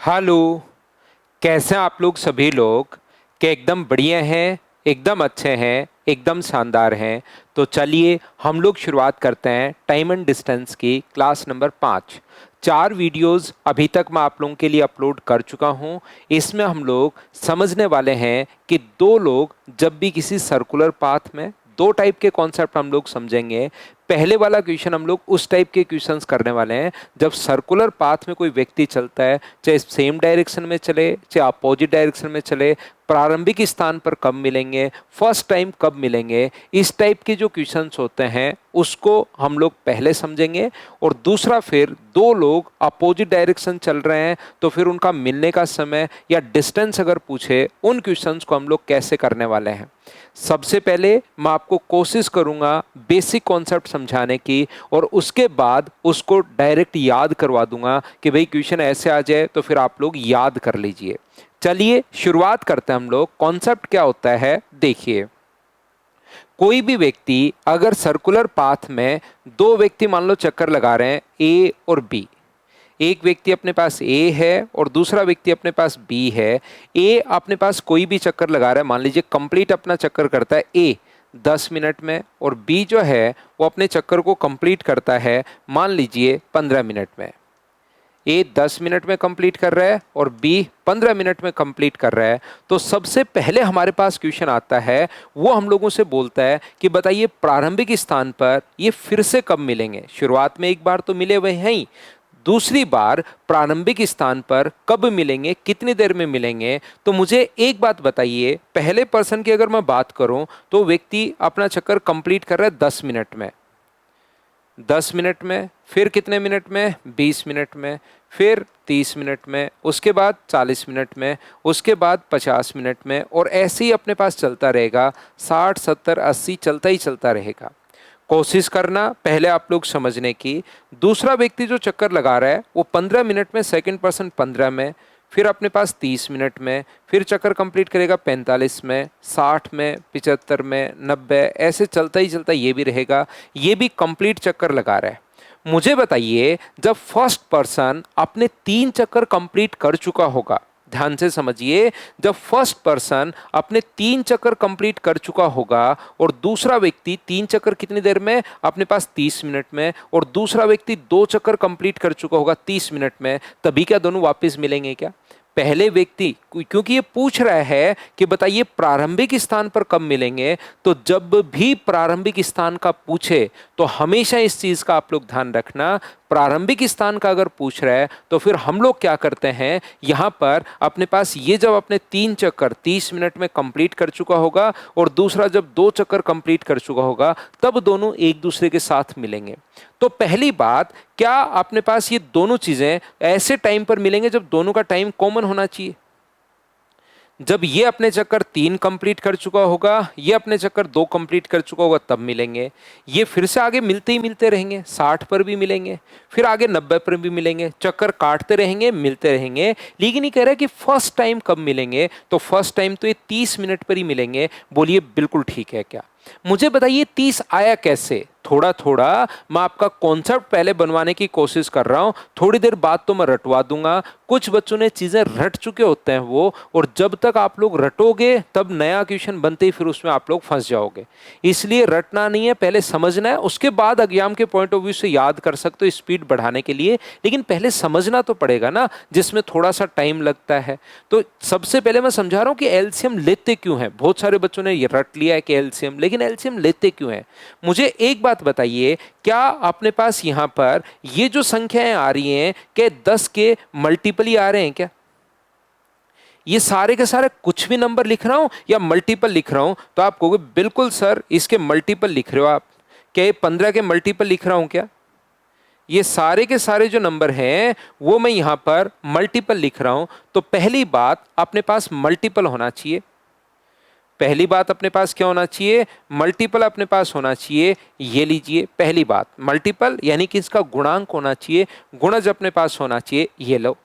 Hello. कैसे हैं आप लोग सभी लोग? क्या एकदम बढ़िया हैं, एकदम अच्छे हैं, एकदम शानदार हैं? तो चलिए हम लोग शुरुआत करते हैं टाइम एंड डिस्टेंस की क्लास नंबर 5। 4 वीडियोस अभी तक मैं आप लोगों के लिए अपलोड कर चुका हूं। इसमें हम लोग समझने वाले हैं कि दो लोग जब भी किसी सर्कुलर पाथ में, दो टाइप के कॉन्सेप्ट हम लोग समझेंगे। पहले वाला क्वेश्चन हम लोग उस टाइप के क्वेश्चंस करने वाले हैं जब सर्कुलर पाथ में कोई व्यक्ति चलता है, चाहे सेम डायरेक्शन में चले चाहे अपोजिट डायरेक्शन में चले, प्रारंभिक स्थान पर कब मिलेंगे, फर्स्ट टाइम कब मिलेंगे। इस टाइप के जो क्वेश्चंस होते हैं उसको हम लोग पहले समझेंगे। और दूसरा, फिर दो लोग अपोजिट डायरेक्शन चल रहे हैं तो फिर उनका मिलने का समय या डिस्टेंस अगर पूछे, उन क्वेश्चंस को हम लोग कैसे करने वाले हैं। सबसे पहले मैं आपको कोशिश करूंगा बेसिक कॉन्सेप्ट समझाने की, और उसके बाद उसको डायरेक्ट याद करवा दूंगा कि भाई क्वेश्चन ऐसे आ जाए तो फिर आप लोग याद कर लीजिए। चलिए शुरुआत करते हैं हम लोग। कॉन्सेप्ट क्या होता है देखिए। कोई भी व्यक्ति अगर सर्कुलर पाथ में, दो व्यक्ति मान लो चक्कर लगा रहे हैं, ए और बी। एक व्यक्ति अपने पास ए है और दूसरा व्यक्ति अपने पास बी है। ए अपने पास कोई भी चक्कर लगा रहा है, मान लीजिए कंप्लीट अपना चक्कर करता है ए 10 मिनट में, और बी जो है वो अपने चक्कर को कंप्लीट करता है मान लीजिए 15 मिनट में। ए 10 मिनट में कंप्लीट कर रहा है और बी 15 मिनट में कंप्लीट कर रहा है। तो सबसे पहले हमारे पास क्वेश्चन आता है, वो हम लोगों से बोलता है कि बताइए प्रारंभिक स्थान पर ये फिर से कब मिलेंगे। शुरुआत में एक बार तो मिले हुए हैं ही, दूसरी बार प्रारंभिक स्थान पर कब मिलेंगे, कितनी देर में मिलेंगे। तो मुझे एक बात बताइए, पहले पर्सन की अगर मैं बात करूं तो व्यक्ति अपना चक्कर कंप्लीट कर रहा है 10 मिनट में, 10 मिनट में, फिर कितने मिनट में, 20 मिनट में, फिर 30 मिनट में, उसके बाद 40 मिनट में, उसके बाद 50 मिनट में, और ऐसे ही अपने पास चलता रहेगा। 60 70 80 चलता ही चलता रहेगा। कोशिश करना पहले आप लोग समझने की। दूसरा व्यक्ति जो चक्कर लगा रहा है वो 15 मिनट में, सेकंड पर्सन 15 में, फिर अपने पास 30 मिनट में, फिर चक्कर कंप्लीट करेगा 45 में, 60 में, 75 में, 90, ऐसे चलता ही चलता ये भी रहेगा। ये भी कंप्लीट चक्कर लगा रहा है। मुझे बताइए, जब फर्स्ट पर्सन अपने 3 चक्कर कंप्लीट कर चुका होगा, ध्यान से समझिए, जब फर्स्ट पर्सन अपने 3 चक्कर कंप्लीट कर चुका होगा और दूसरा व्यक्ति 3 चक्कर कितनी देर में, अपने पास 30 मिनट में, और दूसरा व्यक्ति 2 चक्कर कंप्लीट कर चुका होगा 30 मिनट में, तभी क्या दोनों वापस मिलेंगे क्या? पहले व्यक्ति, क्योंकि ये पूछ रहा है कि बताइए प्रारंभिक स्थान पर कब मिलेंगे, तो जब भी प्रारंभिक स्थान का पूछे तो हमेशा इस चीज का आप लोग ध्यान रखना। प्रारंभिक स्थान का अगर पूछ रहा है तो फिर हम लोग क्या करते हैं, यहां पर अपने पास ये जब अपने 3 चक्कर 30 मिनट में कंप्लीट कर चुका होगा और दूसरा जब 2 चक्कर कंप्लीट कर चुका होगा, तब दोनों एक दूसरे के साथ मिलेंगे। तो पहली बात, क्या अपने पास ये दोनों चीजें ऐसे टाइम पर मिलेंगे जब दोनों का टाइम कॉमन होना चाहिए। जब ये अपने चक्कर 3 कंप्लीट कर चुका होगा, ये अपने चक्कर 2 कंप्लीट कर चुका होगा, तब मिलेंगे। ये फिर से आगे मिलते ही मिलते रहेंगे, 60 पर भी मिलेंगे, फिर आगे 90 पर भी मिलेंगे, चक्कर काटते रहेंगे, मिलते रहेंगे। लेकिन ये कह रहा है कि फर्स्ट टाइम कब मिलेंगे, तो फर्स्ट टाइम तो ये 30 मिनट पर ही मिलेंगे। बोलिए बिल्कुल ठीक है क्या? मुझे बताइए 30 आया कैसे? थोड़ा थोड़ा मैं आपका कॉन्सेप्ट पहले बनवाने की कोशिश कर रहा हूं, थोड़ी देर बाद तो मैं रटवा दूंगा। कुछ बच्चों ने चीजें रट चुके होते हैं वो, और जब तक आप लोग रटोगे तब नया क्वेश्चन बनते ही फिर उसमें आप लोग फंस जाओगे। इसलिए रटना नहीं है, पहले समझना है, उसके बाद एग्जाम के पॉइंट ऑफ व्यू से याद कर सकते हो स्पीड बढ़ाने के लिए। लेकिन पहले समझना तो पड़ेगा ना, जिसमें थोड़ा सा टाइम लगता है। तो सबसे पहले मैं समझा रहा हूं कि एलसीएम लेते क्यों हैं। बहुत सारे बच्चों ने ये रट लिया है कि एलसीएम, लेकिन एलसीएम लेते क्यों हैं? मुझे एक बात बताइए, क्या अपने पास यहां पर ये जो संख्याएं आ रही हैं, क्या 10 के मल्टीपल ही आ रहे हैं क्या? ये सारे के सारे कुछ भी नंबर लिख रहा हूं या मल्टीपल लिख रहा हूं? तो आप कहोगे बिल्कुल सर इसके मल्टीपल लिख रहे हो आप। क्या ये 15 के मल्टीपल लिख रहा हूं क्या? ये सारे के सारे जो नंबर हैं वो मैं यहां पर मल्टीपल लिख रहा हूं। तो पहली बात, अपने पास मल्टीपल होना चाहिए। पहली बात अपने पास क्या होना चाहिए? मल्टीपल अपने पास होना चाहिए। ये लीजिए पहली बात, मल्टीपल यानी कि इसका गुणांक होना चाहिए, गुणज अपने पास होना चाहिए। ये लो।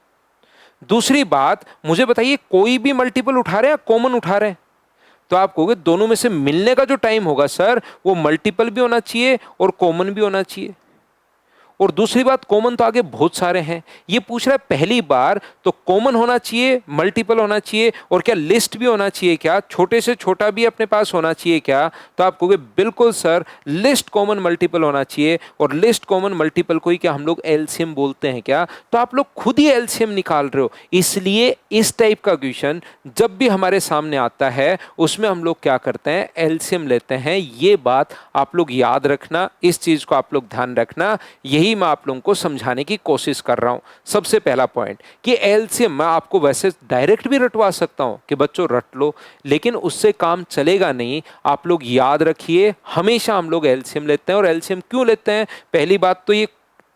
दूसरी बात, मुझे बताइए कोई भी मल्टीपल उठा रहे हैं, कॉमन उठा रहे हैं? तो आप कहोगे दोनों में से मिलने का जो टाइम होगा सर, वो मल्टीपल भी होना चाहिए और कॉमन भी होना चाहिए। और दूसरी बात कॉमन तो आगे बहुत सारे हैं। ये पूछ रहा है पहली बार, तो कॉमन होना चाहिए, मल्टीपल होना चाहिए, और क्या लिस्ट भी होना चाहिए, क्या छोटे से छोटा भी अपने पास होना चाहिए क्या? तो आप कहोगे बिल्कुल सर, लिस्ट कॉमन मल्टीपल होना चाहिए, और लिस्ट कॉमन मल्टीपल को ही क्या हम लोग एलसीएम बोलते हैं क्या? तो आप लोग खुद ही एलसीएम निकाल रहे हो। इसलिए इस टाइप का क्वेश्चन जब भी हमारे सामने आता है उसमें हम लोग क्या करते हैं, एलसीएम लेते हैं। ये बात आप लोग याद रखना, इस चीज को आप लोग ध्यान रखना। यही मैं आप लोगों को समझाने की कोशिश कर रहा हूं। सबसे पहला पॉइंट कि एलसीएम मैं आपको वैसे डायरेक्ट भी रटवा सकता हूं कि बच्चों रट लो, लेकिन उससे काम चलेगा नहीं। आप लोग याद रखिए, हमेशा हम लोग एलसीएम लेते हैं। और एलसीएम क्यों लेते हैं? पहली बात तो ये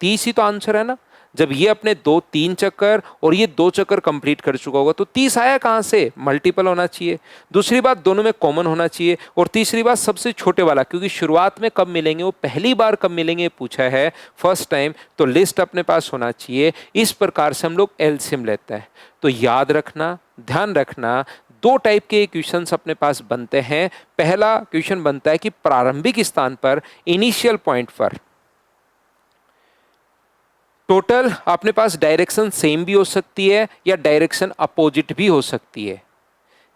30 ही तो आंसर है ना। जब ये अपने 2-3 चक्कर और ये 2 चक्कर कंप्लीट कर चुका होगा तो 30 आया कहां से? मल्टीपल होना चाहिए। दूसरी बात, दोनों में कॉमन होना चाहिए। और तीसरी बात, सबसे छोटे वाला, क्योंकि शुरुआत में कब मिलेंगे, वो पहली बार कब मिलेंगे पूछा है, फर्स्ट टाइम, तो लिस्ट अपने पास होना चाहिए। इस प्रकार से हम लोग एलसीएम लेते हैं। तो याद रखना, ध्यान रखना, 2 टाइप के क्वेश्चंस अपने पास बनते हैं। पहला क्वेश्चन बनता है कि प्रारंभिक स्थान पर, इनिशियल पॉइंट पर टोटल अपने पास डायरेक्शन सेम भी हो सकती है या डायरेक्शन अपोजिट भी हो सकती है।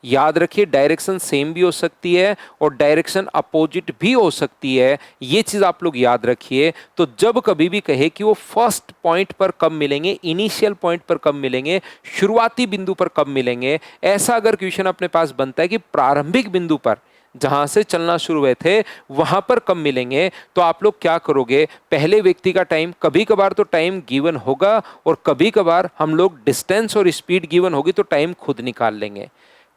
याद रखिए, डायरेक्शन सेम भी हो सकती है और डायरेक्शन अपोजिट भी हो सकती है। ये चीज आप लोग याद रखिए। तो जब कभी भी कहे कि वो फर्स्ट पॉइंट पर कब मिलेंगे, इनिशियल पॉइंट पर कब मिलेंगे, शुरुआती बिंदु पर कब मिलेंगे, ऐसा अगर क्वेश्चन अपने पास बनता है कि प्रारंभिक बिंदु पर, जहां से चलना शुरू हुए थे वहां पर कब मिलेंगे, तो आप लोग क्या करोगे, पहले व्यक्ति का टाइम, कभी कभार तो टाइम गिवन होगा और कभी कभार हम लोग डिस्टेंस और स्पीड गिवन होगी तो टाइम खुद निकाल लेंगे।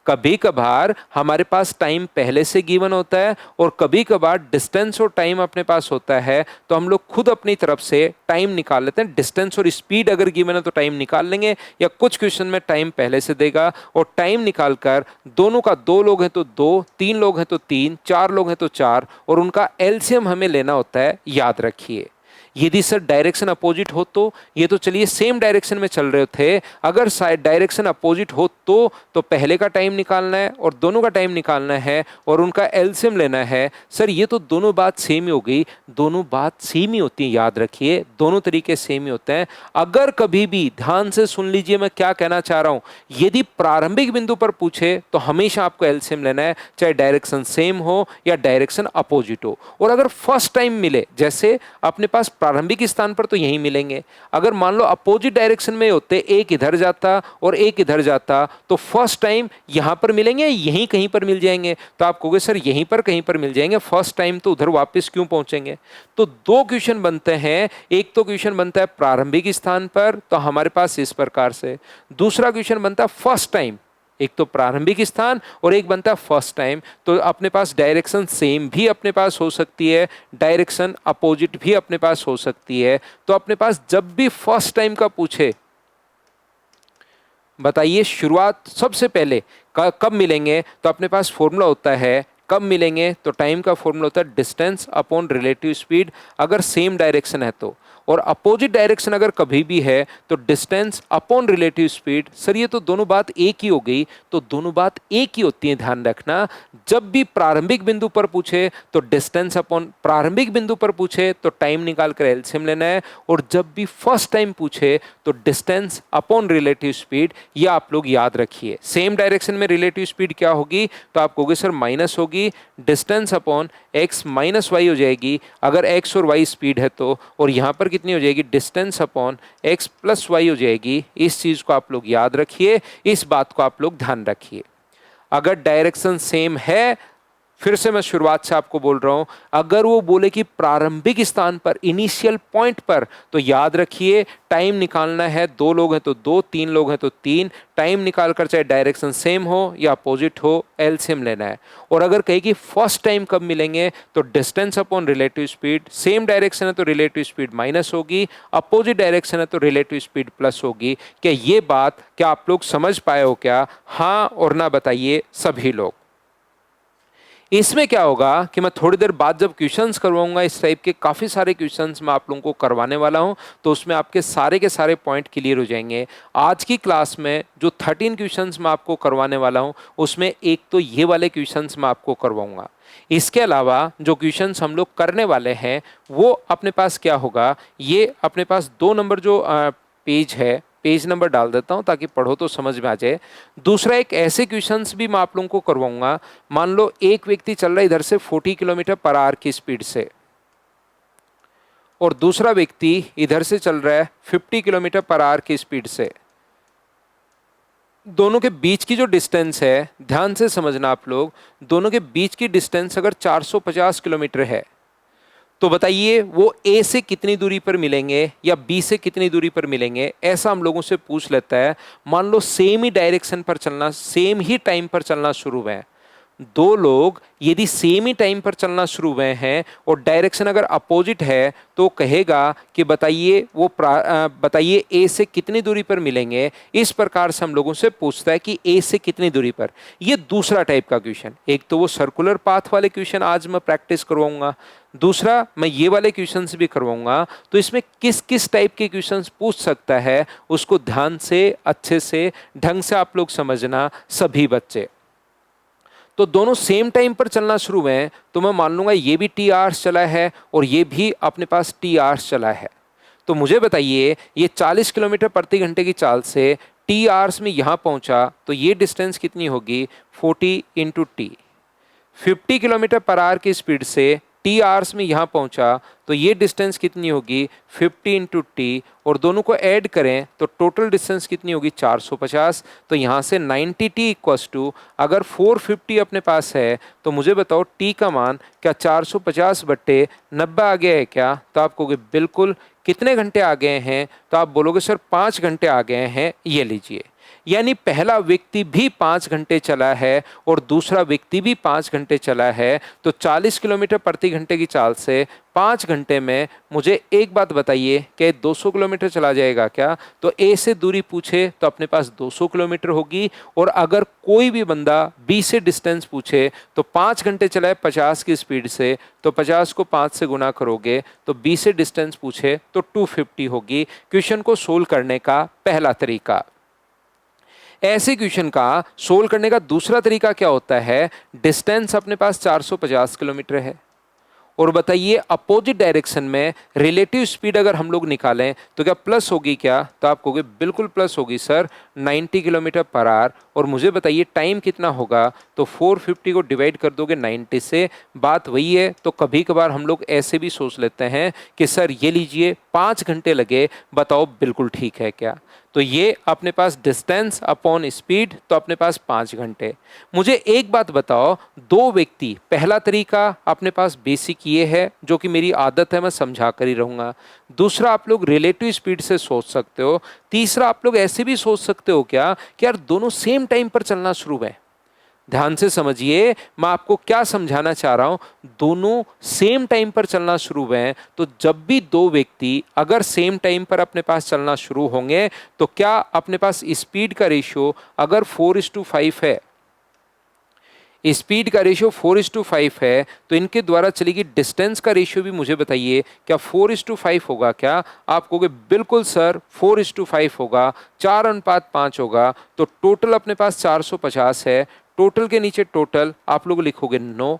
कभी कभार हमारे पास टाइम पहले से गिवन होता है और कभी कभार डिस्टेंस और टाइम अपने पास होता है, तो हम लोग खुद अपनी तरफ से टाइम निकाल लेते हैं। डिस्टेंस और स्पीड अगर गिवन है तो टाइम निकाल लेंगे, या कुछ क्वेश्चन में टाइम पहले से देगा और टाइम निकालकर दोनों का, 2 लोग हैं तो 2, 3 लोग हैं तो 3, 4 लोग हैं तो 4, और उनका एलसीएम हमें लेना होता है। याद रखिए, यदि सर डायरेक्शन अपोजिट हो तो, ये तो चलिए सेम डायरेक्शन में चल रहे थे, अगर साइड डायरेक्शन अपोजिट हो तो पहले का टाइम निकालना है और दोनों का टाइम निकालना है और उनका एलसीएम लेना है। सर ये तो दोनों बात सेम ही हो गई, दोनों बात सेम ही होती है। याद रखिए, दोनों तरीके सेम ही होते हैं। अगर कभी भी, ध्यान से सुन लीजिए मैं क्या कहना चाह रहा हूं, यदि प्रारंभिक बिंदु पर पूछे तो हमेशा आपको एलसीएम लेना है, चाहे डायरेक्शन सेम हो या डायरेक्शन अपोजिट हो। और अगर फर्स्ट टाइम मिले, जैसे अपने पास प्रारंभिक स्थान पर तो यही मिलेंगे, अगर मान लो अपोजिट डायरेक्शन में होते, एक इधर जाता और एक इधर जाता, तो फर्स्ट टाइम यहां पर मिलेंगे, यहीं कहीं पर मिल जाएंगे। तो आप कहोगे सर यहीं पर कहीं पर मिल जाएंगे, फर्स्ट टाइम तो उधर वापस क्यों पहुंचेंगे? तो 2 क्वेश्चन बनते हैं। एक तो क्वेश्चन बनता है प्रारंभिक स्थान पर, तो हमारे पास इस प्रकार से। दूसरा क्वेश्चन बनता है फर्स्ट टाइम, एक तो प्रारंभिक स्थान और एक बनता है फर्स्ट टाइम। तो अपने पास डायरेक्शन सेम भी अपने पास हो सकती है, डायरेक्शन अपोजिट भी अपने पास हो सकती है। तो अपने पास जब भी फर्स्ट टाइम का पूछे, बताइए शुरुआत सबसे पहले कब मिलेंगे, तो अपने पास फॉर्मूला होता है, कब मिलेंगे तो टाइम का फॉर्मूला होता है डिस्टेंस अपॉन रिलेटिव स्पीड, अगर सेम डायरेक्शन है तो। और अपोजिट डायरेक्शन अगर कभी भी है तो distance upon relative speed. Sir ये तो दोनों बात एक ही हो गई, तो दोनों बात एक ही होती है, ध्यान रखना। जब भी प्रारंभिक बिंदु पर पूछे तो डिस्टेंस अपॉन, प्रारंभिक बिंदु पर पूछे तो टाइम निकाल कर एलसीएम लेना है, और जब भी फर्स्ट टाइम पूछे तो डिस्टेंस अपॉन रिलेटिव स्पीड। ये आप लोग याद रखिए। सेम डायरेक्शन में रिलेटिव स्पीड क्या होगी, तो आप कहोगे सर माइनस होगी, distance upon X minus Y हो जाएगी अगर एक्स और वाई स्पीड है तो, और यहां पर कितनी हो जाएगी, distance upon X plus Y हो जाएगी। इस चीज को आप लोग याद रखिए, इस बात को आप लोग ध्यान रखिए। अगर डायरेक्शन सेम है, फिर से मैं शुरुआत से आपको बोल रहा हूं, अगर वो बोले कि प्रारंभिक स्थान पर, इनिशियल पॉइंट पर, तो याद रखिए टाइम निकालना है, 2 लोग हैं तो 2, 3 लोग हैं तो 3, टाइम निकाल कर चाहे डायरेक्शन सेम हो या अपोजिट हो, एलसीएम लेना है। और अगर कहे कि फर्स्ट टाइम कब मिलेंगे, तो distance upon relative speed, same direction है तो रिलेटिव स्पीड माइनस होगी, अपोजिट डायरेक्शन है तो रिलेटिव स्पीड प्लस होगी। क्या ये बात, क्या आप लोग समझ पाए हो क्या? हाँ और ना बताइए सभी लोग। इसमें क्या होगा कि मैं थोड़ी देर बाद जब क्वेश्चंस करवाऊंगा, इस टाइप के काफ़ी सारे क्वेश्चंस मैं आप लोगों को करवाने वाला हूं, तो उसमें आपके सारे के सारे पॉइंट क्लियर हो जाएंगे। आज की क्लास में जो 13 क्वेश्चंस मैं आपको करवाने वाला हूं, उसमें एक तो ये वाले क्वेश्चंस मैं आपको करवाऊंगा। इसके अलावा जो क्वेश्चंस हम लोग करने वाले हैं वो अपने पास क्या होगा, ये अपने पास 2 नंबर जो पेज है, पेज नंबर डाल देता हूं ताकि पढ़ो तो समझ में आ जाए। दूसरा एक ऐसे क्वेश्चंस भी मैं आप लोगों को करवाऊंगा। मान लो एक व्यक्ति चल रहा है इधर से 40 किलोमीटर पर आवर की स्पीड से, और दूसरा व्यक्ति इधर से चल रहा है 50 किलोमीटर पर आवर की स्पीड से। दोनों के बीच की जो डिस्टेंस है, ध्यान से समझना आप लोग, दोनों के बीच की डिस्टेंस अगर 450 किलोमीटर है, तो बताइए वो ए से कितनी दूरी पर मिलेंगे या बी से कितनी दूरी पर मिलेंगे, ऐसा हम लोगों से पूछ लेता है। मान लो सेम ही डायरेक्शन पर चलना, सेम ही टाइम पर चलना शुरू हुए हैं, दो लोग यदि सेम ही टाइम पर चलना शुरू हुए हैं और डायरेक्शन अगर अपोजिट है, तो कहेगा कि बताइए बताइए ए से कितनी दूरी पर मिलेंगे। इस प्रकार से हम लोगों से पूछता है कि ए से कितनी दूरी पर। ये दूसरा टाइप का क्वेश्चन। एक तो वो सर्कुलर पाथ वाले क्वेश्चन आज मैं प्रैक्टिस करवाऊंगा, दूसरा मैं ये वाले क्वेश्चंस भी करवाऊंगा। तो इसमें किस किस टाइप के क्वेश्चंस पूछ सकता है, उसको ध्यान से अच्छे से ढंग से आप लोग समझना सभी बच्चे। तो दोनों सेम टाइम पर चलना शुरू हुए हैं, तो मैं मान लूंगा ये भी टी आवर्स चला है और ये भी अपने पास टी आवर्स चला है। तो मुझे बताइए ये 40 किलोमीटर प्रति घंटे की चाल से टी आवर्स में यहाँ पहुँचा, तो ये डिस्टेंस कितनी होगी, 40 into T. 50 kilometre per hour की स्पीड से टी आवर्स में यहाँ पहुँचा, तो ये डिस्टेंस कितनी होगी, 50 इंटू टी, और दोनों को ऐड करें तो टोटल डिस्टेंस कितनी होगी, 450। तो यहाँ से 90 टी इक्वस टू, अगर 450 अपने पास है तो मुझे बताओ टी का मान क्या 450/90 आ गया है क्या? तो आप कहोगे बिल्कुल। कितने घंटे आ गए हैं? तो आप बोलोगे सर 5 घंटे आ गए हैं। ये लीजिए, यानी पहला व्यक्ति भी 5 घंटे चला है और दूसरा व्यक्ति भी 5 घंटे चला है। तो 40 किलोमीटर प्रति घंटे की चाल से 5 घंटे में मुझे एक बात बताइए कि 200 किलोमीटर चला जाएगा क्या? तो ए से दूरी पूछे तो अपने पास 200 किलोमीटर होगी, और अगर कोई भी बंदा बी से डिस्टेंस पूछे तो 5 घंटे चला है 50 की स्पीड से, तो 50 को 5 से गुना करोगे तो बी से डिस्टेंस पूछे तो 250 होगी। क्वेश्चन को सोल्व करने का पहला तरीका। ऐसे क्वेश्चन का सोल्व करने का दूसरा तरीका क्या होता है, डिस्टेंस अपने पास 450 किलोमीटर है, और बताइए अपोजिट डायरेक्शन में रिलेटिव स्पीड अगर हम लोग निकालें तो क्या प्लस होगी क्या? तो आप कहोगे बिल्कुल प्लस होगी सर, 90 किलोमीटर पर आवर। और मुझे बताइए टाइम कितना होगा? तो 450 को डिवाइड कर दोगे 90 से। बात वही है, तो कभी कभार हम लोग ऐसे भी सोच लेते हैं कि सर ये लीजिए 5 घंटे लगे, बताओ बिल्कुल ठीक है क्या? तो ये अपने पास डिस्टेंस अपॉन स्पीड, तो अपने पास 5 घंटे। मुझे एक बात बताओ, दो व्यक्ति, पहला तरीका अपने पास बेसिक ये है जो कि मेरी आदत है, मैं समझा कर ही रहूँगा। दूसरा आप लोग रिलेटिव स्पीड से सोच सकते हो। तीसरा आप लोग ऐसे भी सोच सकते हो क्या कि यार दोनों सेम टाइम पर चलना शुरू हुए। ध्यान से समझिए मैं आपको क्या समझाना चाह रहा हूं। दोनों सेम टाइम पर चलना शुरू हुए हैं, तो जब भी दो व्यक्ति अगर सेम टाइम पर अपने पास चलना शुरू होंगे, तो क्या अपने पास स्पीड का रेशियो अगर 4:5 है, स्पीड का रेशियो 4:5 है, तो इनके द्वारा चलेगी डिस्टेंस का रेशियो भी मुझे बताइए क्या 4:5 होगा क्या? आप कहोगे बिल्कुल सर 4:5 होगा, 4:5 होगा। तो टोटल अपने पास 450 है, टोटल के नीचे टोटल आप लोग लिखोगे नो।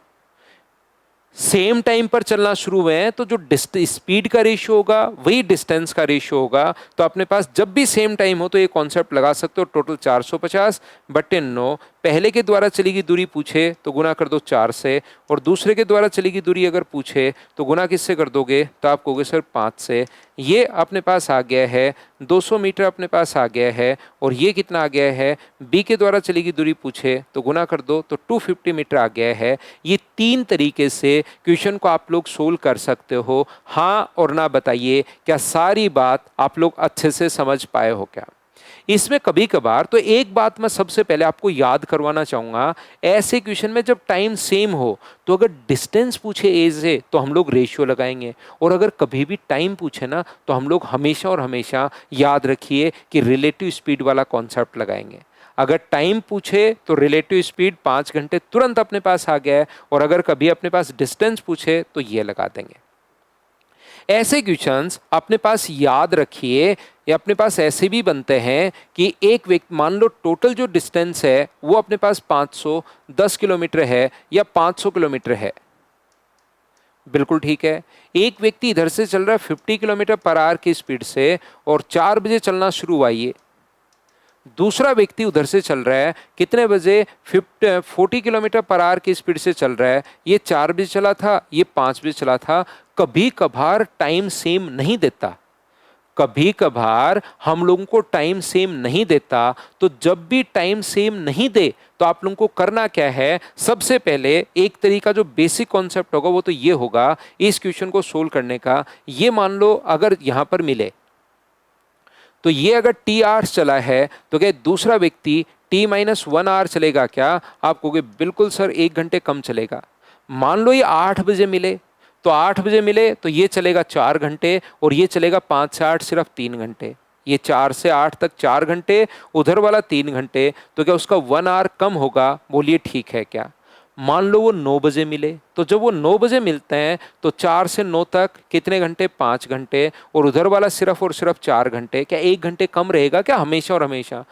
सेम टाइम पर चलना शुरू हुए हैं, तो जो स्पीड का रेशियो होगा वही डिस्टेंस का रेशियो होगा। तो अपने पास जब भी सेम टाइम हो तो ये कॉन्सेप्ट लगा सकते हो, टोटल 450/9। पहले के द्वारा चलेगी दूरी पूछे तो गुना कर दो 4 से, और दूसरे के द्वारा चलेगी दूरी अगर पूछे तो गुना किससे कर दोगे? तो आप कहोगे सर 5 से। ये अपने पास आ गया है 200 मीटर अपने पास आ गया है, और ये कितना आ गया है? बी के द्वारा चलेगी दूरी पूछे तो गुना कर दो तो 250 मीटर आ गया है। ये 3 तरीके से क्वेश्चन को आप लोग सोल्व कर सकते हो। हाँ और ना बताइए, क्या सारी बात आप लोग अच्छे से समझ पाए हो क्या? इसमें कभी कभार तो एक बात मैं सबसे पहले आपको याद करवाना चाहूंगा, ऐसे क्वेश्चन में जब टाइम सेम हो तो अगर डिस्टेंस पूछे एज से तो हम लोग रेशियो लगाएंगे, और अगर कभी भी टाइम पूछे ना तो हम लोग हमेशा और हमेशा याद रखिए कि रिलेटिव स्पीड वाला कॉन्सेप्ट लगाएंगे। अगर टाइम पूछे तो रिलेटिव स्पीड 5 घंटे तुरंत अपने पास आ गया है, और अगर कभी अपने पास डिस्टेंस पूछे तो ये लगा देंगे। ऐसे क्वेश्चंस अपने पास याद रखिए, या अपने पास ऐसे भी बनते हैं कि एक व्यक्ति, मान लो टोटल जो डिस्टेंस है वो अपने पास 510 किलोमीटर है या 500 किलोमीटर है। बिल्कुल ठीक है, एक व्यक्ति इधर से चल रहा है 50 किलोमीटर पर आवर की स्पीड से और 4 बजे चलना शुरू हुआ ये। दूसरा व्यक्ति उधर से चल रहा है कितने बजे, 40 किलोमीटर पर आवर की स्पीड से चल रहा है, ये 4 बजे चला था, ये 5 बजे चला था। कभी कभार टाइम सेम नहीं देता, कभी कभार हम लोगों को टाइम सेम नहीं देता। तो जब भी टाइम सेम नहीं दे तो आप लोगों को करना क्या है, सबसे पहले एक तरीका जो बेसिक कॉन्सेप्ट होगा वो तो ये होगा इस क्वेश्चन को सोल्व करने का। ये मान लो अगर यहां पर मिले तो ये अगर टी आवर्स चला है तो क्या दूसरा व्यक्ति T-1 आवर चलेगा क्या? आप कहोगे बिल्कुल सर 1 घंटे कम चलेगा। मान लो ये 8 बजे मिले तो 8 बजे मिले तो ये चलेगा 4 घंटे और ये चलेगा 5 से 8 सिर्फ 3 घंटे। ये 4 से 8 तक 4 घंटे, उधर वाला 3 घंटे, तो क्या उसका 1 आवर कम होगा? बोलिए ठीक है क्या? मान लो वो 9 बजे मिले तो जब वो 9 बजे मिलते हैं तो 4 से 9 तक कितने घंटे? 5 घंटे, और उधर वाला सिर्फ और सिर्फ 4 घंटे। क्या 1 घंटे कम रहेगा क्या हमेशा और हमेशा?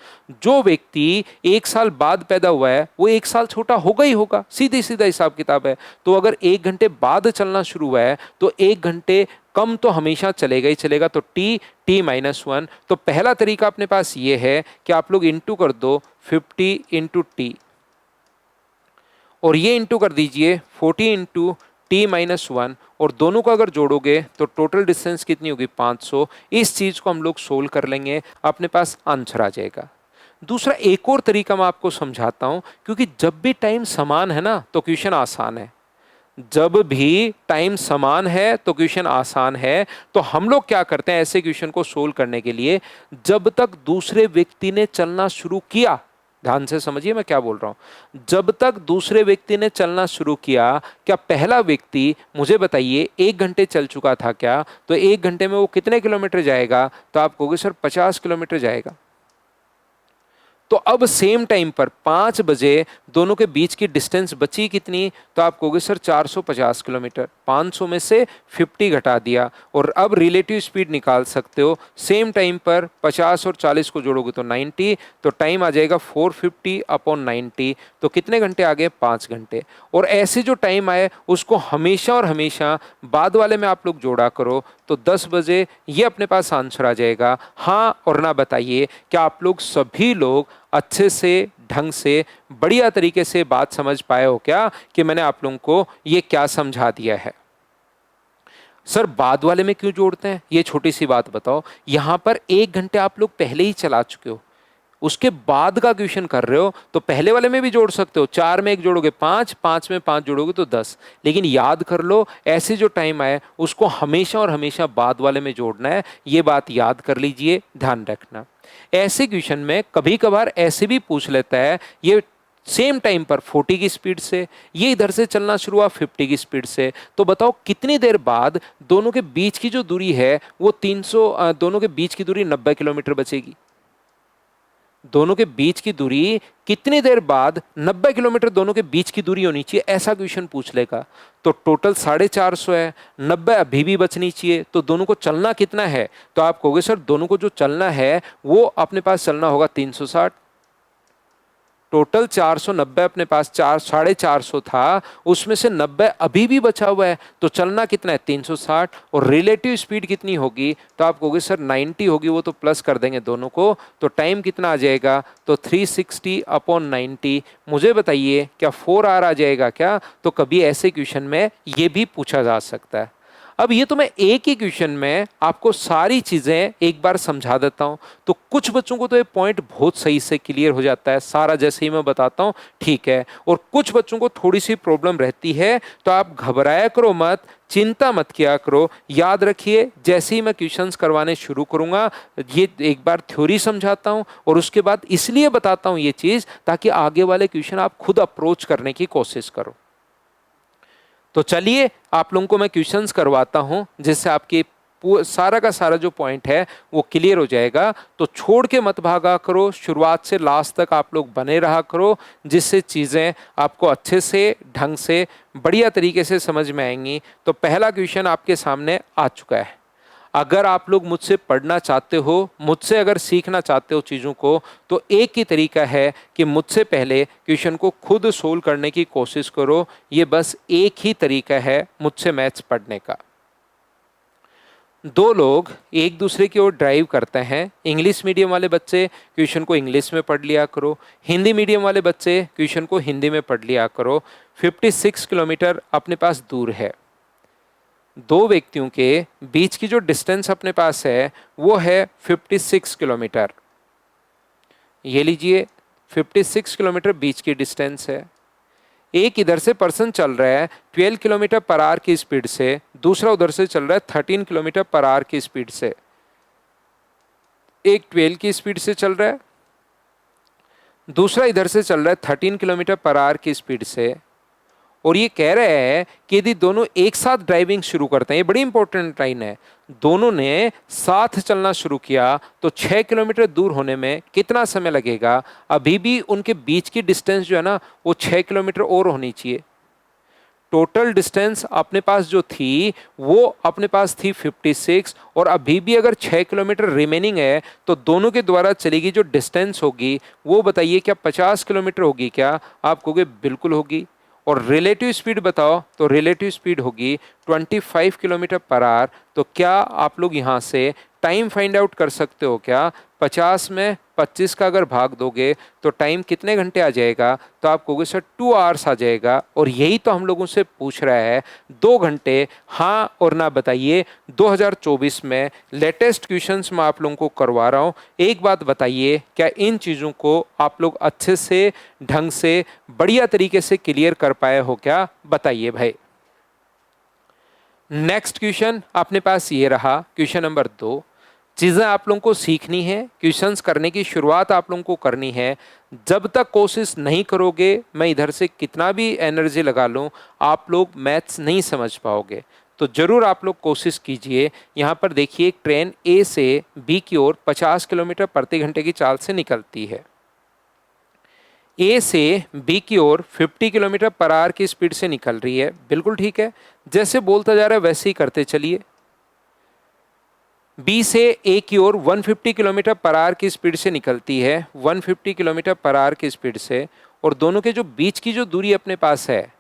जो व्यक्ति 1 साल बाद पैदा हुआ है वो 1 साल छोटा होगा ही होगा, सीधी सीधा हिसाब किताब है। तो अगर 1 घंटे बाद चलना शुरू हुआ है तो 1 घंटे कम तो हमेशा चलेगा ही चलेगा। तो T-1। तो पहला तरीका अपने पास ये है कि आप लोग इंटू कर दो 50 इंटू टी, और ये इंटू कर दीजिए 40 इंटू T-1, और दोनों को अगर जोड़ोगे तो टोटल डिस्टेंस कितनी होगी? 500। इस चीज को हम लोग सोल्व कर लेंगे, अपने पास आंसर आ जाएगा। दूसरा एक और तरीका मैं आपको समझाता हूं, क्योंकि जब भी टाइम समान है ना तो क्वेश्चन आसान है। जब भी टाइम समान है तो क्वेश्चन आसान है। तो हम लोग क्या करते हैं ऐसे क्वेश्चन को सोल्व करने के लिए, जब तक दूसरे व्यक्ति ने चलना शुरू किया, ध्यान से समझिए मैं क्या बोल रहा हूं, जब तक दूसरे व्यक्ति ने चलना शुरू किया, क्या पहला व्यक्ति मुझे बताइए 1 घंटे चल चुका था क्या? तो 1 घंटे में वो कितने किलोमीटर जाएगा? तो आप कहोगे सर 50 किलोमीटर जाएगा। तो अब सेम टाइम पर 5 बजे दोनों के बीच की डिस्टेंस बची कितनी? तो आप कहोगे सर 450 किलोमीटर। 500 में से 50 घटा दिया, और अब रिलेटिव स्पीड निकाल सकते हो। सेम टाइम पर 50 और 40 को जोड़ोगे तो 90, तो टाइम आ जाएगा 450 अपॉन 90। तो कितने घंटे आ गए? 5 घंटे। और ऐसे जो टाइम आए उसको हमेशा और हमेशा बाद वाले में आप लोग जोड़ा करो तो 10 बजे ये अपने पास आंसर आ जाएगा। हाँ और ना बताइए, क्या आप लोग सभी लोग अच्छे से, ढंग से, बढ़िया तरीके से बात समझ पाए हो क्या कि मैंने आप लोगों को ये क्या समझा दिया है? सर बाद वाले में क्यों जोड़ते हैं, ये छोटी सी बात बताओ। यहां पर 1 घंटे आप लोग पहले ही चला चुके हो, उसके बाद का क्वेश्चन कर रहे हो, तो पहले वाले में भी जोड़ सकते हो। 4 में 1 जोड़ोगे 5, 5 में 5 जोड़ोगे तो 10। लेकिन याद कर लो, ऐसे जो टाइम आए उसको हमेशा और हमेशा बाद वाले में जोड़ना है। ये बात याद कर लीजिए, ध्यान रखना। ऐसे क्वेश्चन में कभी कभार ऐसे भी पूछ लेता है, ये सेम टाइम पर 40 की स्पीड से, ये इधर से चलना शुरू हुआ 50 की स्पीड से, तो बताओ कितनी देर बाद दोनों के बीच की जो दूरी है वो 300, दोनों के बीच की दूरी 90 किलोमीटर बचेगी। दोनों के बीच की दूरी कितनी देर बाद 90 किलोमीटर दोनों के बीच की दूरी होनी चाहिए, ऐसा क्वेश्चन पूछ लेगा। तो टोटल 450 है, 90 अभी भी बचनी चाहिए, तो दोनों को चलना कितना है? तो आप कहोगे सर दोनों को जो चलना है वो अपने पास चलना होगा 360। टोटल 490 अपने पास 450 था, उसमें से 90 अभी भी बचा हुआ है, तो चलना कितना है? 360। और रिलेटिव स्पीड कितनी होगी? तो आप कहोगे सर 90 होगी, वो तो प्लस कर देंगे दोनों को, तो टाइम कितना आ जाएगा? तो 360 अपॉन 90। मुझे बताइए क्या 4 आवर आ जाएगा क्या? तो कभी ऐसे क्वेश्चन में ये भी पूछा जा सकता है। अब ये तो मैं एक ही क्वेश्चन में आपको सारी चीजें एक बार समझा देता हूं, तो कुछ बच्चों को तो ये पॉइंट बहुत सही से क्लियर हो जाता है, सारा जैसे ही मैं बताता हूं ठीक है, और कुछ बच्चों को थोड़ी सी प्रॉब्लम रहती है, तो आप घबराया करो मत, चिंता मत किया करो। याद रखिए, जैसे ही मैं क्वेश्चंस करवाने शुरू करूंगा, ये एक बार थ्योरी समझाता हूं और उसके बाद इसलिए बताता हूं ये चीज ताकि आगे वाले क्वेश्चन आप खुद अप्रोच करने की कोशिश करो। तो चलिए आप लोगों को मैं क्वेश्चंस करवाता हूं, जिससे आपके सारा का सारा जो पॉइंट है वो क्लियर हो जाएगा। तो छोड़ के मत भागा करो, शुरुआत से लास्ट तक आप लोग बने रहा करो, जिससे चीज़ें आपको अच्छे से ढंग से बढ़िया तरीके से समझ में आएंगी। तो पहला क्वेश्चन आपके सामने आ चुका है। अगर आप लोग मुझसे पढ़ना चाहते हो, मुझसे अगर सीखना चाहते हो चीज़ों को, तो एक ही तरीका है कि मुझसे पहले क्वेश्चन को खुद सोल्व करने की कोशिश करो। ये बस एक ही तरीका है मुझसे मैथ्स पढ़ने का। दो लोग एक दूसरे की ओर ड्राइव करते हैं। इंग्लिश मीडियम वाले बच्चे क्वेश्चन को इंग्लिश में पढ़ लिया करो, हिंदी मीडियम वाले बच्चे क्वेश्चन को हिंदी में पढ़ लिया करो। 56 किलोमीटर अपने पास दूर है। दो व्यक्तियों के बीच की जो डिस्टेंस अपने पास है वो है 56 किलोमीटर। ये लीजिए 56 किलोमीटर बीच की डिस्टेंस है। एक इधर से पर्सन चल रहा है 12 किलोमीटर पर आवर की स्पीड से, दूसरा उधर से चल रहा है 13 किलोमीटर पर आवर की स्पीड से। एक 12 की स्पीड से चल रहा है, दूसरा इधर से चल रहा है 13 किलोमीटर पर आवर की स्पीड से। और ये कह रहा है कि यदि दोनों एक साथ ड्राइविंग शुरू करते हैं, ये बड़ी इंपॉर्टेंट लाइन है, दोनों ने साथ चलना शुरू किया तो 6 किलोमीटर दूर होने में कितना समय लगेगा। अभी भी उनके बीच की डिस्टेंस जो है ना वो 6 किलोमीटर और होनी चाहिए। टोटल डिस्टेंस अपने पास जो थी वो अपने पास थी 56, और अभी भी अगर 6 किलोमीटर रिमेनिंग है तो दोनों के द्वारा चलेगी जो डिस्टेंस होगी वो बताइए क्या 50 किलोमीटर होगी क्या? आप कहोगे बिल्कुल होगी। और रिलेटिव स्पीड बताओ, तो रिलेटिव स्पीड होगी 25 किलोमीटर पर आवर। तो क्या आप लोग यहाँ से टाइम फाइंड आउट कर सकते हो क्या? 50 में 25 का अगर भाग दोगे तो टाइम कितने घंटे आ जाएगा? तो आप कहोगे सर 2 आवर्स आ जाएगा। और यही तो हम लोगों से पूछ रहा है, 2 घंटे हाँ और ना बताइए। 2024 में लेटेस्ट क्वेश्चंस मैं आप लोगों को करवा रहा हूँ। एक बात बताइए, क्या इन चीज़ों को आप लोग अच्छे से ढंग से बढ़िया तरीके से क्लियर कर पाए हो क्या? बताइए भाई। नेक्स्ट क्वेश्चन अपने पास ये रहा, क्वेश्चन नंबर 2। चीज़ें आप लोगों को सीखनी है, क्वेश्चंस करने की शुरुआत आप लोगों को करनी है। जब तक कोशिश नहीं करोगे, मैं इधर से कितना भी एनर्जी लगा लूँ, आप लोग मैथ्स नहीं समझ पाओगे। तो ज़रूर आप लोग कोशिश कीजिए। यहाँ पर देखिए, एक ट्रेन ए से बी की ओर 50 किलोमीटर प्रति घंटे की चाल से निकलती है। ए से बी की ओर 50 किलोमीटर पर आवर की स्पीड से निकल रही है, बिल्कुल ठीक है। जैसे बोलता जा रहा है वैसे ही करते चलिए। बी से ए की ओर 150 किलोमीटर पर आवर की स्पीड से निकलती है, 150 किलोमीटर पर आवर की स्पीड से। और दोनों के जो बीच की जो दूरी अपने पास है,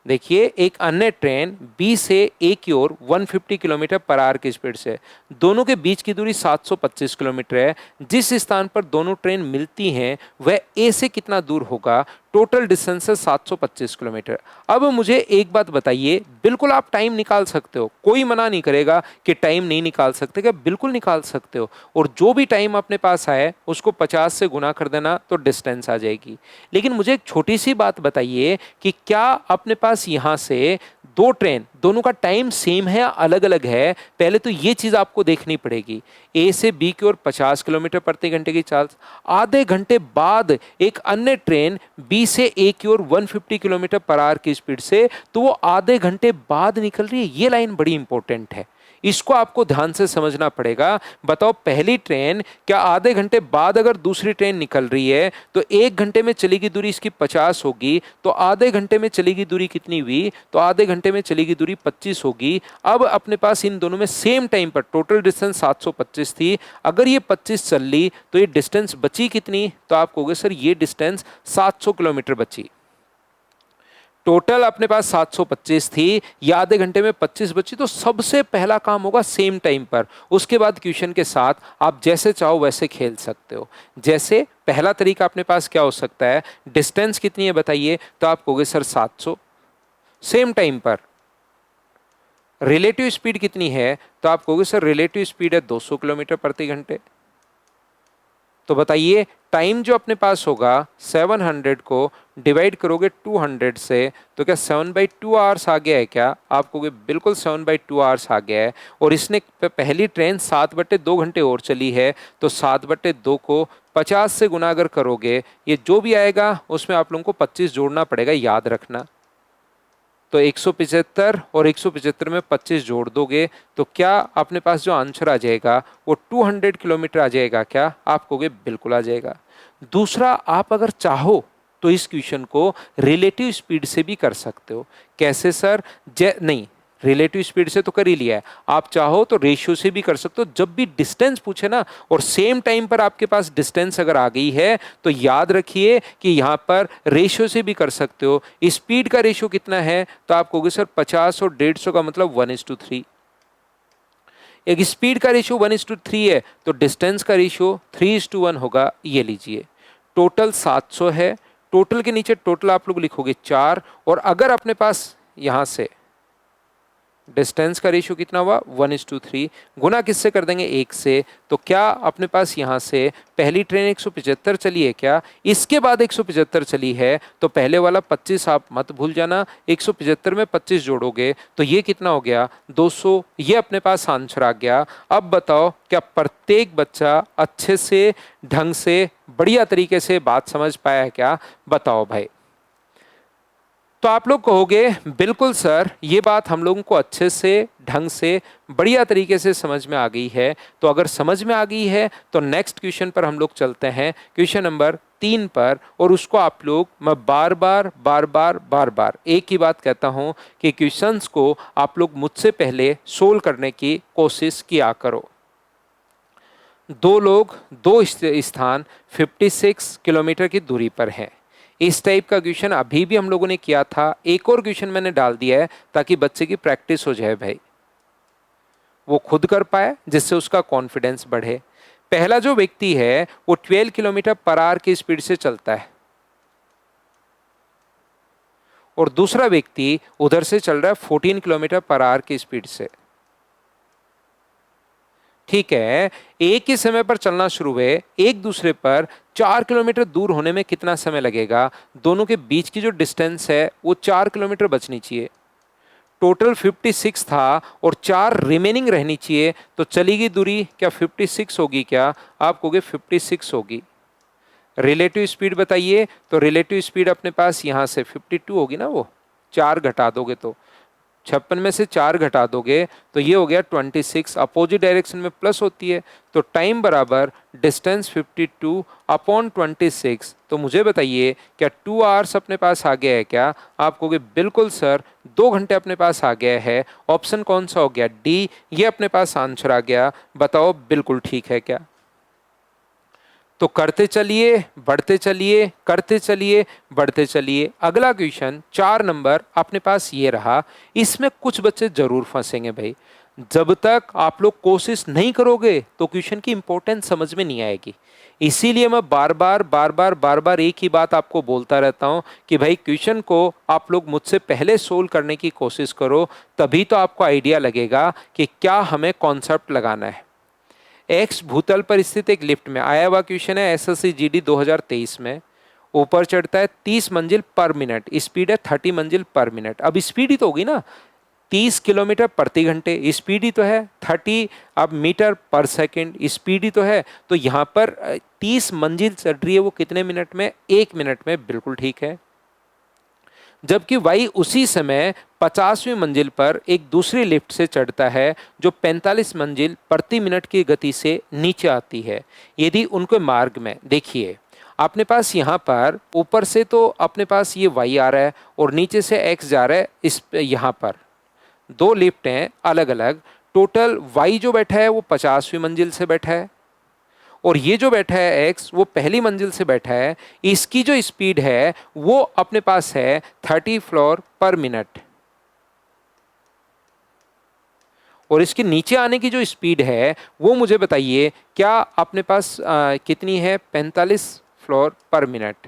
देखिए एक अन्य ट्रेन बी से ए की ओर 150 किलोमीटर पर आवर की स्पीड से, दोनों के बीच की दूरी 725 किलोमीटर है। जिस स्थान पर दोनों ट्रेन मिलती हैं वह ए से कितना दूर होगा? टोटल डिस्टेंस है 725 किलोमीटर। अब मुझे एक बात बताइए, बिल्कुल आप टाइम निकाल सकते हो, कोई मना नहीं करेगा कि टाइम नहीं निकाल सकते, क्या बिल्कुल निकाल सकते हो। और जो भी टाइम अपने पास आए उसको 50 से गुना कर देना तो डिस्टेंस आ जाएगी। लेकिन मुझे एक छोटी सी बात बताइए कि क्या अपने पास यहाँ से दो ट्रेन, दोनों का टाइम सेम है या अलग अलग है? पहले तो ये चीज़ आपको देखनी पड़ेगी। ए से बी की ओर 50 किलोमीटर प्रति घंटे की चाल, आधे घंटे बाद एक अन्य ट्रेन बी से ए की ओर 150 किलोमीटर पर आवर की स्पीड से, तो वो आधे घंटे बाद निकल रही है। ये लाइन बड़ी इंपॉर्टेंट है, इसको आपको ध्यान से समझना पड़ेगा। बताओ, पहली ट्रेन क्या आधे घंटे बाद अगर दूसरी ट्रेन निकल रही है तो 1 घंटे में चलेगी दूरी इसकी 50 होगी, तो आधे घंटे में चलेगी दूरी कितनी हुई? तो आधे घंटे में चलेगी दूरी 25 होगी। अब अपने पास इन दोनों में सेम टाइम पर टोटल डिस्टेंस 725 थी, अगर ये 25 चल ली तो ये डिस्टेंस बची कितनी? तो आप कहोगे सर ये डिस्टेंस 700 किलोमीटर बची। टोटल अपने पास 725 थी, या आधे घंटे में 25 बची। तो सबसे पहला काम होगा सेम टाइम पर। उसके बाद क्वेश्चन के साथ आप जैसे चाहो वैसे खेल सकते हो। जैसे पहला तरीका अपने पास क्या हो सकता है, डिस्टेंस कितनी है बताइए? तो आप कहोगे सर 700, सेम टाइम पर रिलेटिव स्पीड कितनी है, तो आप कहोगे सर रिलेटिव स्पीड है 200 किलोमीटर प्रति घंटे। तो बताइए टाइम जो अपने पास होगा 700 को डिवाइड करोगे 200 से, तो क्या 7/2 आवर्स आ गया है क्या? आप कहोगे बिल्कुल 7/2 आवर्स आ गया है। और इसने पहली ट्रेन 7/2 घंटे और चली है, तो 7/2 को 50 से गुना अगर करोगे, ये जो भी आएगा उसमें आप लोगों को 25 जोड़ना पड़ेगा, याद रखना। तो 175 और 175 में 25 जोड़ दोगे तो क्या अपने पास जो आंसर आ जाएगा वो 200 किलोमीटर आ जाएगा क्या? आप कहोगे बिल्कुल आ जाएगा। दूसरा, आप अगर चाहो तो इस क्वेश्चन को रिलेटिव स्पीड से भी कर सकते हो। कैसे सर? नहीं, रिलेटिव स्पीड से तो कर ही लिया है, आप चाहो तो रेशियो से भी कर सकते हो। जब भी डिस्टेंस पूछे ना और सेम टाइम पर आपके पास डिस्टेंस अगर आ गई है, तो याद रखिए कि यहां पर रेशियो से भी कर सकते हो। स्पीड का रेशियो कितना है, तो आप कहोगे सर 50 और 150 का मतलब 1:3। एक स्पीड का रेशियो 1:3 है, तो डिस्टेंस का रेशियो 3:1 होगा। ये लीजिए, टोटल 700 है। टोटल के नीचे टोटल आप लोग लिखोगे 4, और अगर अपने पास यहां से डिस्टेंस का रेशियो कितना हुआ 1:3, गुना किससे कर देंगे 1 से, तो क्या अपने पास यहाँ से पहली ट्रेन 175 चली है क्या? इसके बाद 175 चली है, तो पहले वाला 25 आप मत भूल जाना, 175 में 25 जोड़ोगे तो ये कितना हो गया 200। ये अपने पास आंसर आ गया। अब बताओ क्या प्रत्येक बच्चा अच्छे से ढंग से बढ़िया तरीके से बात समझ पाया है क्या? बताओ भाई। तो आप लोग कहोगे बिल्कुल सर, ये बात हम लोगों को अच्छे से ढंग से बढ़िया तरीके से समझ में आ गई है। तो अगर समझ में आ गई है तो नेक्स्ट क्वेश्चन पर हम लोग चलते हैं, क्वेश्चन नंबर 3 पर। और उसको आप लोग, मैं बार बार एक ही बात कहता हूं कि क्वेश्चंस को आप लोग मुझसे पहले सोल्व करने की कोशिश किया करो। दो लोग दो स्थान 56 किलोमीटर की दूरी पर हैं। इस टाइप का क्वेश्चन अभी भी हम लोगों ने किया था, एक और क्वेश्चन मैंने डाल दिया है ताकि बच्चे की प्रैक्टिस हो जाए भाई, वो खुद कर पाए, जिससे उसका कॉन्फिडेंस बढ़े। पहला जो व्यक्ति है वो 12 किलोमीटर पर आवर की स्पीड से चलता है, और दूसरा व्यक्ति उधर से चल रहा है 14 किलोमीटर पर आवर की स्पीड से। ठीक है, एक ही समय पर चलना शुरू हुए, एक दूसरे पर 4 किलोमीटर दूर होने में कितना समय लगेगा? दोनों के बीच की जो डिस्टेंस है वो 4 किलोमीटर बचनी चाहिए। टोटल 56 था और 4 रिमेनिंग रहनी चाहिए, तो चली गई दूरी क्या 56 होगी क्या? आप कहोगे 56 होगी। रिलेटिव स्पीड बताइए, तो रिलेटिव स्पीड अपने पास यहाँ से 52 होगी ना, वो 4 घटा दोगे तो 56 में से 4 घटा दोगे तो ये हो गया 26। अपोजिट डायरेक्शन में प्लस होती है, तो टाइम बराबर डिस्टेंस 52 अपॉन 26। तो मुझे बताइए क्या 2 आवर्स अपने पास आ गया है क्या? आप कहोगे बिल्कुल सर 2 घंटे अपने पास आ गया है। ऑप्शन कौन सा हो गया? डी, ये अपने पास आंसर आ गया। बताओ बिल्कुल ठीक है क्या? तो करते चलिए, बढ़ते चलिए, करते चलिए, बढ़ते चलिए। अगला क्वेश्चन 4 नंबर अपने पास ये रहा। इसमें कुछ बच्चे जरूर फंसेंगे भाई, जब तक आप लोग कोशिश नहीं करोगे तो क्वेश्चन की इंपॉर्टेंस समझ में नहीं आएगी। इसीलिए मैं बार बार एक ही बात आपको बोलता रहता हूं कि भाई क्वेश्चन को आप लोग मुझसे पहले सोल्व करने की कोशिश करो, तभी तो आपको आइडिया लगेगा कि क्या हमें कॉन्सेप्ट लगाना है। एक्स भूतल पर स्थित एक लिफ्ट में, आया हुआ क्वेश्चन है एसएससी जीडी 2023 में, ऊपर चढ़ता है 30 मंजिल पर मिनट, स्पीड है 30 मंजिल पर मिनट। अब स्पीड ही तो होगी ना, 30 किलोमीटर प्रति घंटे, स्पीड ही तो है 30। अब मीटर पर सेकंड, स्पीड ही तो है। तो यहाँ पर 30 मंजिल चढ़ रही है, वो कितने मिनट में? 1 मिनट में। बिल्कुल ठीक है। जबकि वाई उसी समय 50वीं मंजिल पर एक दूसरी लिफ्ट से चढ़ता है जो 45 मंजिल प्रति मिनट की गति से नीचे आती है। यदि उनके मार्ग में, देखिए अपने पास यहाँ पर ऊपर से तो अपने पास ये वाई आ रहा है और नीचे से एक्स जा रहा है। इस यहाँ पर दो लिफ्ट हैं अलग अलग। टोटल वाई जो बैठा है वो 50वीं मंजिल से बैठा है, और ये जो बैठा है एक्स वो पहली मंजिल से बैठा है। इसकी जो स्पीड है वो अपने पास है 30 फ्लोर पर मिनट, और इसके नीचे आने की जो स्पीड है वो मुझे बताइए क्या अपने पास कितनी है? 45 फ्लोर पर मिनट।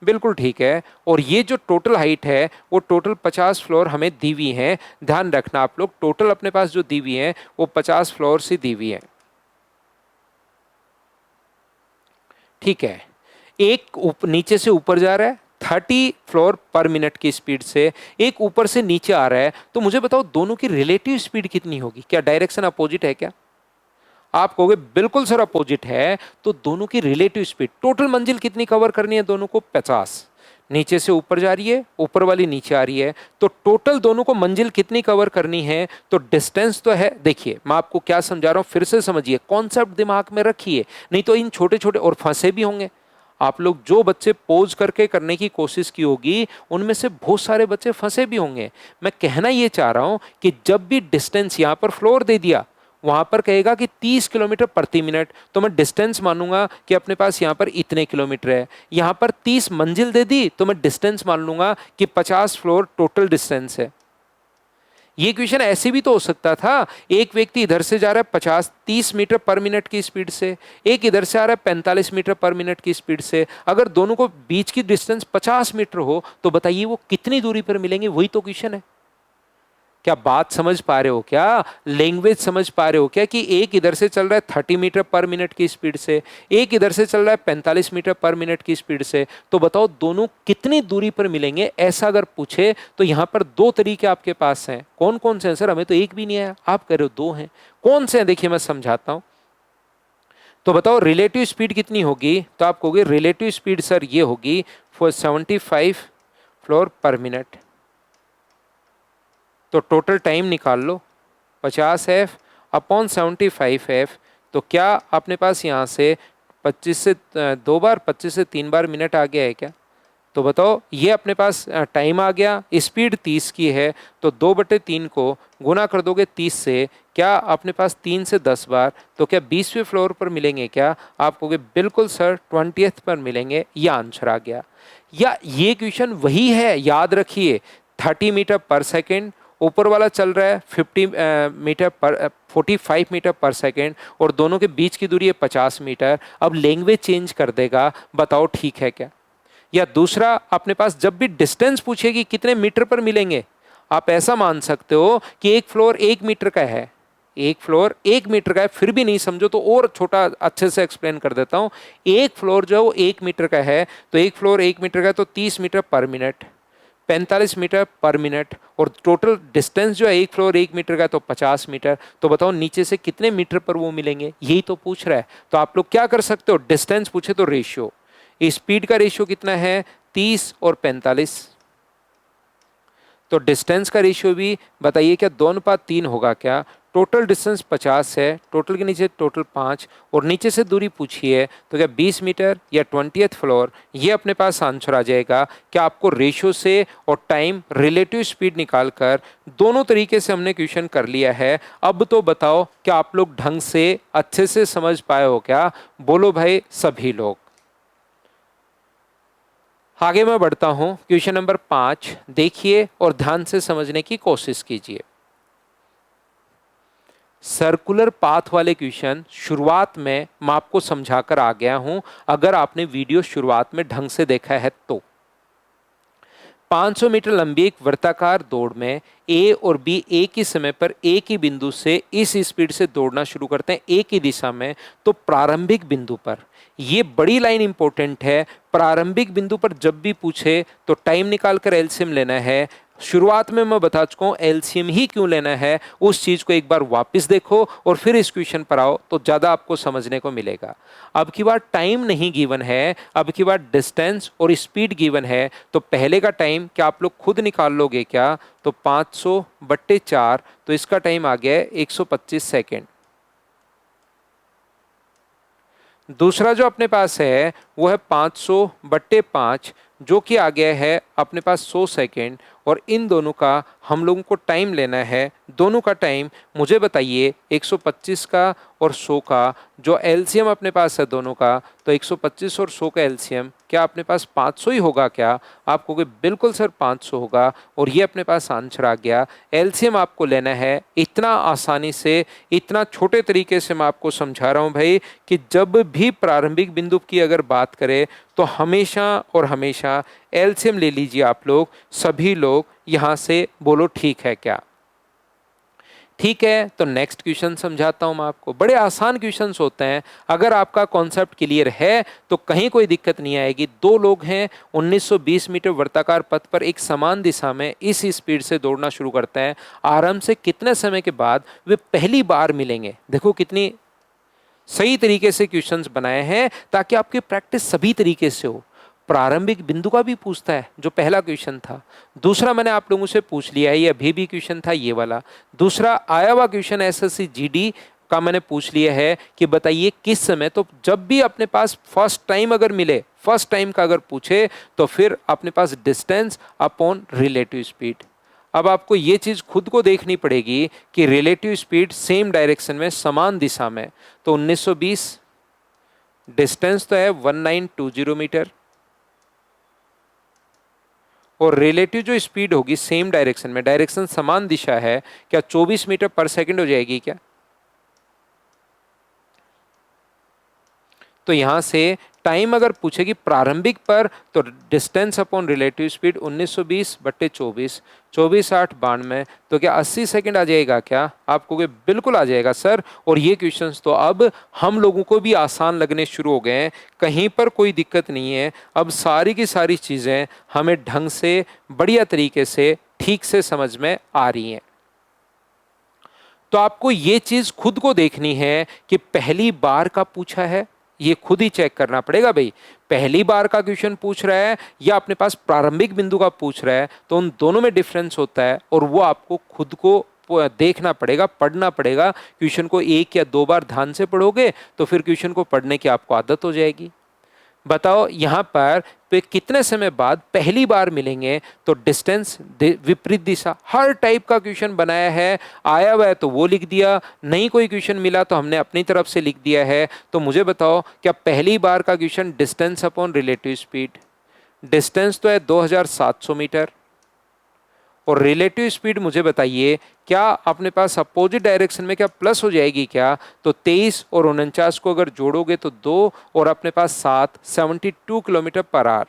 बिल्कुल ठीक है। और ये जो टोटल हाइट है वो टोटल 50 फ्लोर हमें दी हुई है। ध्यान रखना आप लोग, टोटल अपने पास जो दी हुई है वो 50 फ्लोर से दी हुई है। ठीक है, एक नीचे से ऊपर जा रहा है 30 फ्लोर पर मिनट की स्पीड से, एक ऊपर से नीचे आ रहा है। तो मुझे बताओ दोनों की रिलेटिव स्पीड कितनी होगी? क्या डायरेक्शन अपोजिट है क्या? आप कहोगे बिल्कुल सर अपोजिट है। तो दोनों की रिलेटिव स्पीड, टोटल मंजिल कितनी कवर करनी है दोनों को? 50। नीचे से ऊपर जा रही है, ऊपर वाली नीचे आ रही है, तो टोटल दोनों को मंजिल कितनी कवर करनी है? तो डिस्टेंस तो है, देखिए मैं आपको क्या समझा रहा हूं, फिर से समझिए, कॉन्सेप्ट दिमाग में रखिए, नहीं तो इन छोटे छोटे और फंसे भी होंगे आप लोग। जो बच्चे पोज करके करने की कोशिश की होगी उनमें से बहुत सारे बच्चे फंसे भी होंगे। मैं कहना ये चाह रहा हूं कि जब भी डिस्टेंस यहां पर फ्लोर दे दिया, वहां पर कहेगा कि 30 किलोमीटर प्रति मिनट, तो मैं डिस्टेंस मानूंगा कि अपने पास यहां पर इतने किलोमीटर है। यहां पर 30 मंजिल दे दी तो मैं डिस्टेंस मान लूंगा कि 50 फ्लोर टोटल डिस्टेंस है। ये क्वेश्चन ऐसे भी तो हो सकता था, एक व्यक्ति इधर से जा रहा है 30 मीटर पर मिनट की स्पीड से, एक इधर से आ रहा है 45 मीटर पर मिनट की स्पीड से। अगर दोनों को बीच की डिस्टेंस 50 मीटर हो तो बताइए वो कितनी दूरी पर मिलेंगे? वही तो क्वेश्चन है। क्या बात समझ पा रहे हो? क्या लैंग्वेज समझ पा रहे हो क्या? कि एक इधर से चल रहा है 30 मीटर पर मिनट की स्पीड से, एक इधर से चल रहा है 45 मीटर पर मिनट की स्पीड से, तो बताओ दोनों कितनी दूरी पर मिलेंगे? ऐसा अगर पूछे तो यहां पर दो तरीके आपके पास हैं। कौन कौन से हैं सर? हमें तो एक भी नहीं आया, आप कह रहे हो दो हैं। कौन से हैं? देखिए मैं समझाता हूं। तो बताओ रिलेटिव स्पीड कितनी होगी? तो आप कहोगे रिलेटिव स्पीड सर ये होगी 75 फ्लोर पर मिनट। तो टोटल टाइम निकाल लो, 50F अपॉन 75F। तो क्या अपने पास यहाँ से 25 से 2 बार, 25 से 3 बार मिनट आ गया है क्या? तो बताओ, ये अपने पास टाइम आ गया, स्पीड 30 की है, तो 2/3 को गुना कर दोगे 30 से, क्या अपने पास 3 से 10 बार, तो क्या 20वें फ्लोर पर मिलेंगे क्या? आप कहोगे बिल्कुल सर 20th पर मिलेंगे। यह आंसर आ गया। या ये क्वेश्चन वही है, याद रखिए, 30 मीटर पर सेकेंड, ऊपर वाला चल रहा है 45 मीटर पर सेकेंड, और दोनों के बीच की दूरी है 50 मीटर। अब लैंग्वेज चेंज कर देगा, बताओ ठीक है क्या? या दूसरा, अपने पास जब भी डिस्टेंस पूछेगी कितने मीटर पर मिलेंगे, आप ऐसा मान सकते हो कि एक फ्लोर 1 मीटर का है, एक फ्लोर 1 मीटर का है, फिर भी नहीं समझो तो और छोटा अच्छे से एक्सप्लेन कर देता हूं। एक फ्लोर जो है वो 1 मीटर का है, तो एक फ्लोर 1 मीटर का है, तो 30 metre per minute, 45 metre per minute, और टोटल डिस्टेंस जो है एक फ्लोर 1 मीटर का, तो 50 मीटर। तो बताओ नीचे से कितने मीटर पर वो मिलेंगे? यही तो पूछ रहा है। तो आप लोग क्या कर सकते हो, डिस्टेंस पूछे तो रेशियो, स्पीड का रेशियो कितना है? 30 और 45। तो डिस्टेंस का रेशियो भी बताइए क्या 2:3 होगा क्या? टोटल डिस्टेंस 50 है, टोटल के नीचे टोटल 5, और नीचे से दूरी पूछी है, तो क्या 20 मीटर या 20th फ्लोर? ये अपने पास आंसर आ जाएगा। क्या आपको रेशियो से और टाइम रिलेटिव स्पीड निकाल कर दोनों तरीके से हमने क्वेश्चन कर लिया है। अब तो बताओ क्या आप लोग ढंग से अच्छे से समझ पाए हो क्या? बोलो भाई सभी लोग। आगे मैं बढ़ता हूं, क्वेश्चन नंबर 5 देखिए और ध्यान से समझने की कोशिश कीजिए। सर्कुलर पाथ वाले क्वेश्चन शुरुआत में मैं आपको समझाकर आ गया हूं, अगर आपने वीडियो शुरुआत में ढंग से देखा है तो। 500 मीटर लंबी एक वृत्ताकार दौड़ में ए और बी एक ही समय पर एक ही बिंदु से इस स्पीड से दौड़ना शुरू करते हैं, एक ही दिशा में। तो प्रारंभिक बिंदु पर, ये बड़ी लाइन इंपॉर्टेंट है, प्रारंभिक बिंदु पर जब भी पूछे तो टाइम निकाल कर एलसीएम लेना है। शुरुआत में मैं बता चुका हूं एलसीएम ही क्यों लेना है, उस चीज को एक बार वापस देखो और फिर इस क्वेश्चन पर आओ तो ज्यादा आपको समझने को मिलेगा। अब की बार टाइम नहीं गिवन है, अब की बार डिस्टेंस और स्पीड गिवन है। तो पहले का टाइम क्या आप लोग खुद निकाल लोगे क्या? तो 500/4, तो इसका टाइम आ गया है 125 सेकेंड। दूसरा जो अपने पास है वो है 500/5, जो कि आ गया है अपने पास 100 सेकेंड, और इन दोनों का हम लोगों को टाइम लेना है। दोनों का टाइम मुझे बताइए, 125 का और 100 का जो एलसीएम अपने पास है दोनों का, तो 125 और 100 का एलसीएम क्या अपने पास 500 ही होगा क्या? आप कहोगे बिल्कुल सर 500 होगा, और ये अपने पास आंसर आ गया। एलसीएम आपको लेना है। इतना आसानी से, इतना छोटे तरीके से मैं आपको समझा रहा हूँ भाई कि जब भी प्रारंभिक बिंदु की अगर बात करें तो हमेशा और हमेशा एलसीएम ले लीजिए आप लोग। सभी लोग यहाँ से बोलो ठीक है क्या? ठीक है, तो नेक्स्ट क्वेश्चन समझाता हूं मैं आपको। बड़े आसान क्वेश्चंस होते हैं, अगर आपका कॉन्सेप्ट क्लियर है तो कहीं कोई दिक्कत नहीं आएगी। दो लोग हैं, 1920 मीटर वृत्ताकार पथ पर एक समान दिशा में इस स्पीड से दौड़ना शुरू करते हैं। आरंभ से कितने समय के बाद वे पहली बार मिलेंगे? देखो कितनी सही तरीके से क्वेश्चंस बनाए हैं ताकि आपकी प्रैक्टिस सभी तरीके से हो। प्रारंभिक बिंदु का भी पूछता है, जो पहला क्वेश्चन था। दूसरा मैंने आप लोगों से पूछ लिया है, ये अभी भी क्वेश्चन था ये वाला। दूसरा आया हुआ क्वेश्चन एसएससी जीडी का मैंने पूछ लिया है कि बताइए किस समय। तो जब भी अपने पास फर्स्ट टाइम अगर मिले, फर्स्ट टाइम का अगर पूछे, तो फिर अपने पास डिस्टेंस अपॉन रिलेटिव स्पीड। अब आपको ये चीज खुद को देखनी पड़ेगी कि रिलेटिव स्पीड सेम डायरेक्शन में, समान दिशा में। तो 1920 डिस्टेंस तो है 1920 मीटर, और रिलेटिव जो स्पीड होगी सेम डायरेक्शन में, डायरेक्शन समान दिशा है, क्या 24 मीटर पर सेकंड हो जाएगी क्या? तो यहां से टाइम अगर पूछेगी प्रारंभिक पर, तो डिस्टेंस अपॉन रिलेटिव स्पीड 1920 बट्टे 24, 24 8 92, तो क्या 80 सेकंड आ जाएगा क्या? आप कहोगे बिल्कुल आ जाएगा सर। और ये क्वेश्चंस तो अब हम लोगों को भी आसान लगने शुरू हो गए हैं, कहीं पर कोई दिक्कत नहीं है। अब सारी की सारी चीज़ें हमें ढंग से, बढ़िया तरीके से, ठीक से समझ में आ रही हैं। तो आपको ये चीज़ खुद को देखनी है कि पहली बार का पूछा है, ये खुद ही चेक करना पड़ेगा भाई। पहली बार का क्वेश्चन पूछ रहा है या अपने पास प्रारंभिक बिंदु का पूछ रहा है, तो उन दोनों में डिफरेंस होता है, और वो आपको खुद को देखना पड़ेगा, पढ़ना पड़ेगा। क्वेश्चन को एक या दो बार ध्यान से पढ़ोगे तो फिर क्वेश्चन को पढ़ने की आपको आदत हो जाएगी। बताओ यहाँ पर कितने समय बाद पहली बार मिलेंगे? तो डिस्टेंस विपरीत दिशा, हर टाइप का क्वेश्चन बनाया है। आया हुआ है तो वो लिख दिया, नहीं कोई क्वेश्चन मिला तो हमने अपनी तरफ से लिख दिया है। तो मुझे बताओ, क्या पहली बार का question distance upon relative speed, distance तो है 2700 मीटर, और रिलेटिव स्पीड मुझे बताइए क्या अपने पास अपोजिट डायरेक्शन में क्या प्लस हो जाएगी क्या? तो 23 और 49 को अगर जोड़ोगे तो 2, और अपने पास 7, 72 किलोमीटर पर आवर।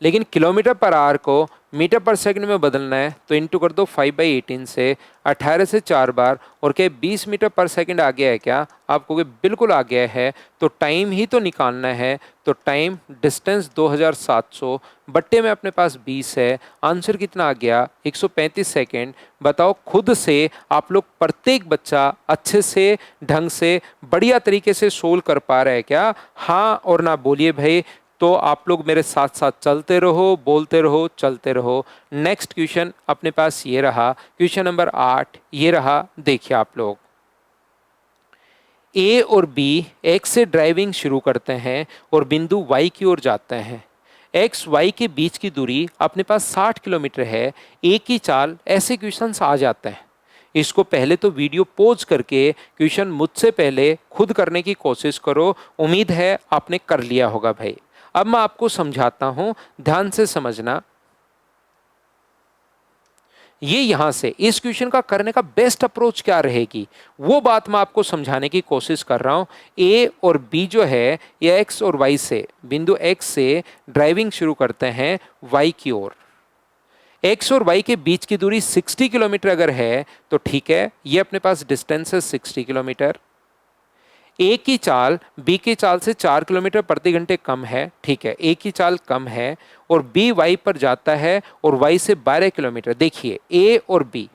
लेकिन किलोमीटर पर आवर को मीटर पर सेकंड में बदलना है, तो इंटू कर दो 5/18 से, 18 से 4 बार, और क्या 20 मीटर पर सेकंड आ गया है क्या? आप कहोगे बिल्कुल आ गया है। तो टाइम ही तो निकालना है, तो टाइम डिस्टेंस 2700 बट्टे में अपने पास 20 है, आंसर कितना आ गया? 135 सेकेंड। बताओ खुद से आप लोग, प्रत्येक बच्चा अच्छे से, ढंग से, बढ़िया तरीके से सोल्व कर पा रहे हैं क्या? हाँ और ना बोलिए भाई। तो आप लोग मेरे साथ साथ चलते रहो, बोलते रहो, चलते रहो। नेक्स्ट क्वेश्चन अपने पास ये रहा, क्वेश्चन नंबर 8 ये रहा। देखिए आप लोग, ए और बी एक्स से ड्राइविंग शुरू करते हैं और बिंदु वाई की ओर जाते हैं। एक्स वाई के बीच की दूरी अपने पास 60 किलोमीटर है। ए की चाल, ऐसे क्वेश्चंस आ जाते हैं। इसको पहले तो वीडियो पॉज करके क्वेश्चन मुझसे पहले खुद करने की कोशिश करो। उम्मीद है आपने कर लिया होगा भाई। अब मैं आपको समझाता हूं, ध्यान से समझना। ये यहां से इस क्वेश्चन का करने का बेस्ट अप्रोच क्या रहेगी, वो बात मैं आपको समझाने की कोशिश कर रहा हूं। ए और बी जो है, ये एक्स और वाई से, बिंदु एक्स से ड्राइविंग शुरू करते हैं वाई की ओर। एक्स और वाई के बीच की दूरी 60 किलोमीटर अगर है तो ठीक है, ये अपने पास डिस्टेंस है 60 किलोमीटर। ए की चाल बी की चाल से 4 किलोमीटर प्रति घंटे कम है, ठीक है, ए की चाल कम है, और बी वाई पर जाता है और वाई से 12 किलोमीटर। देखिए ए और बी,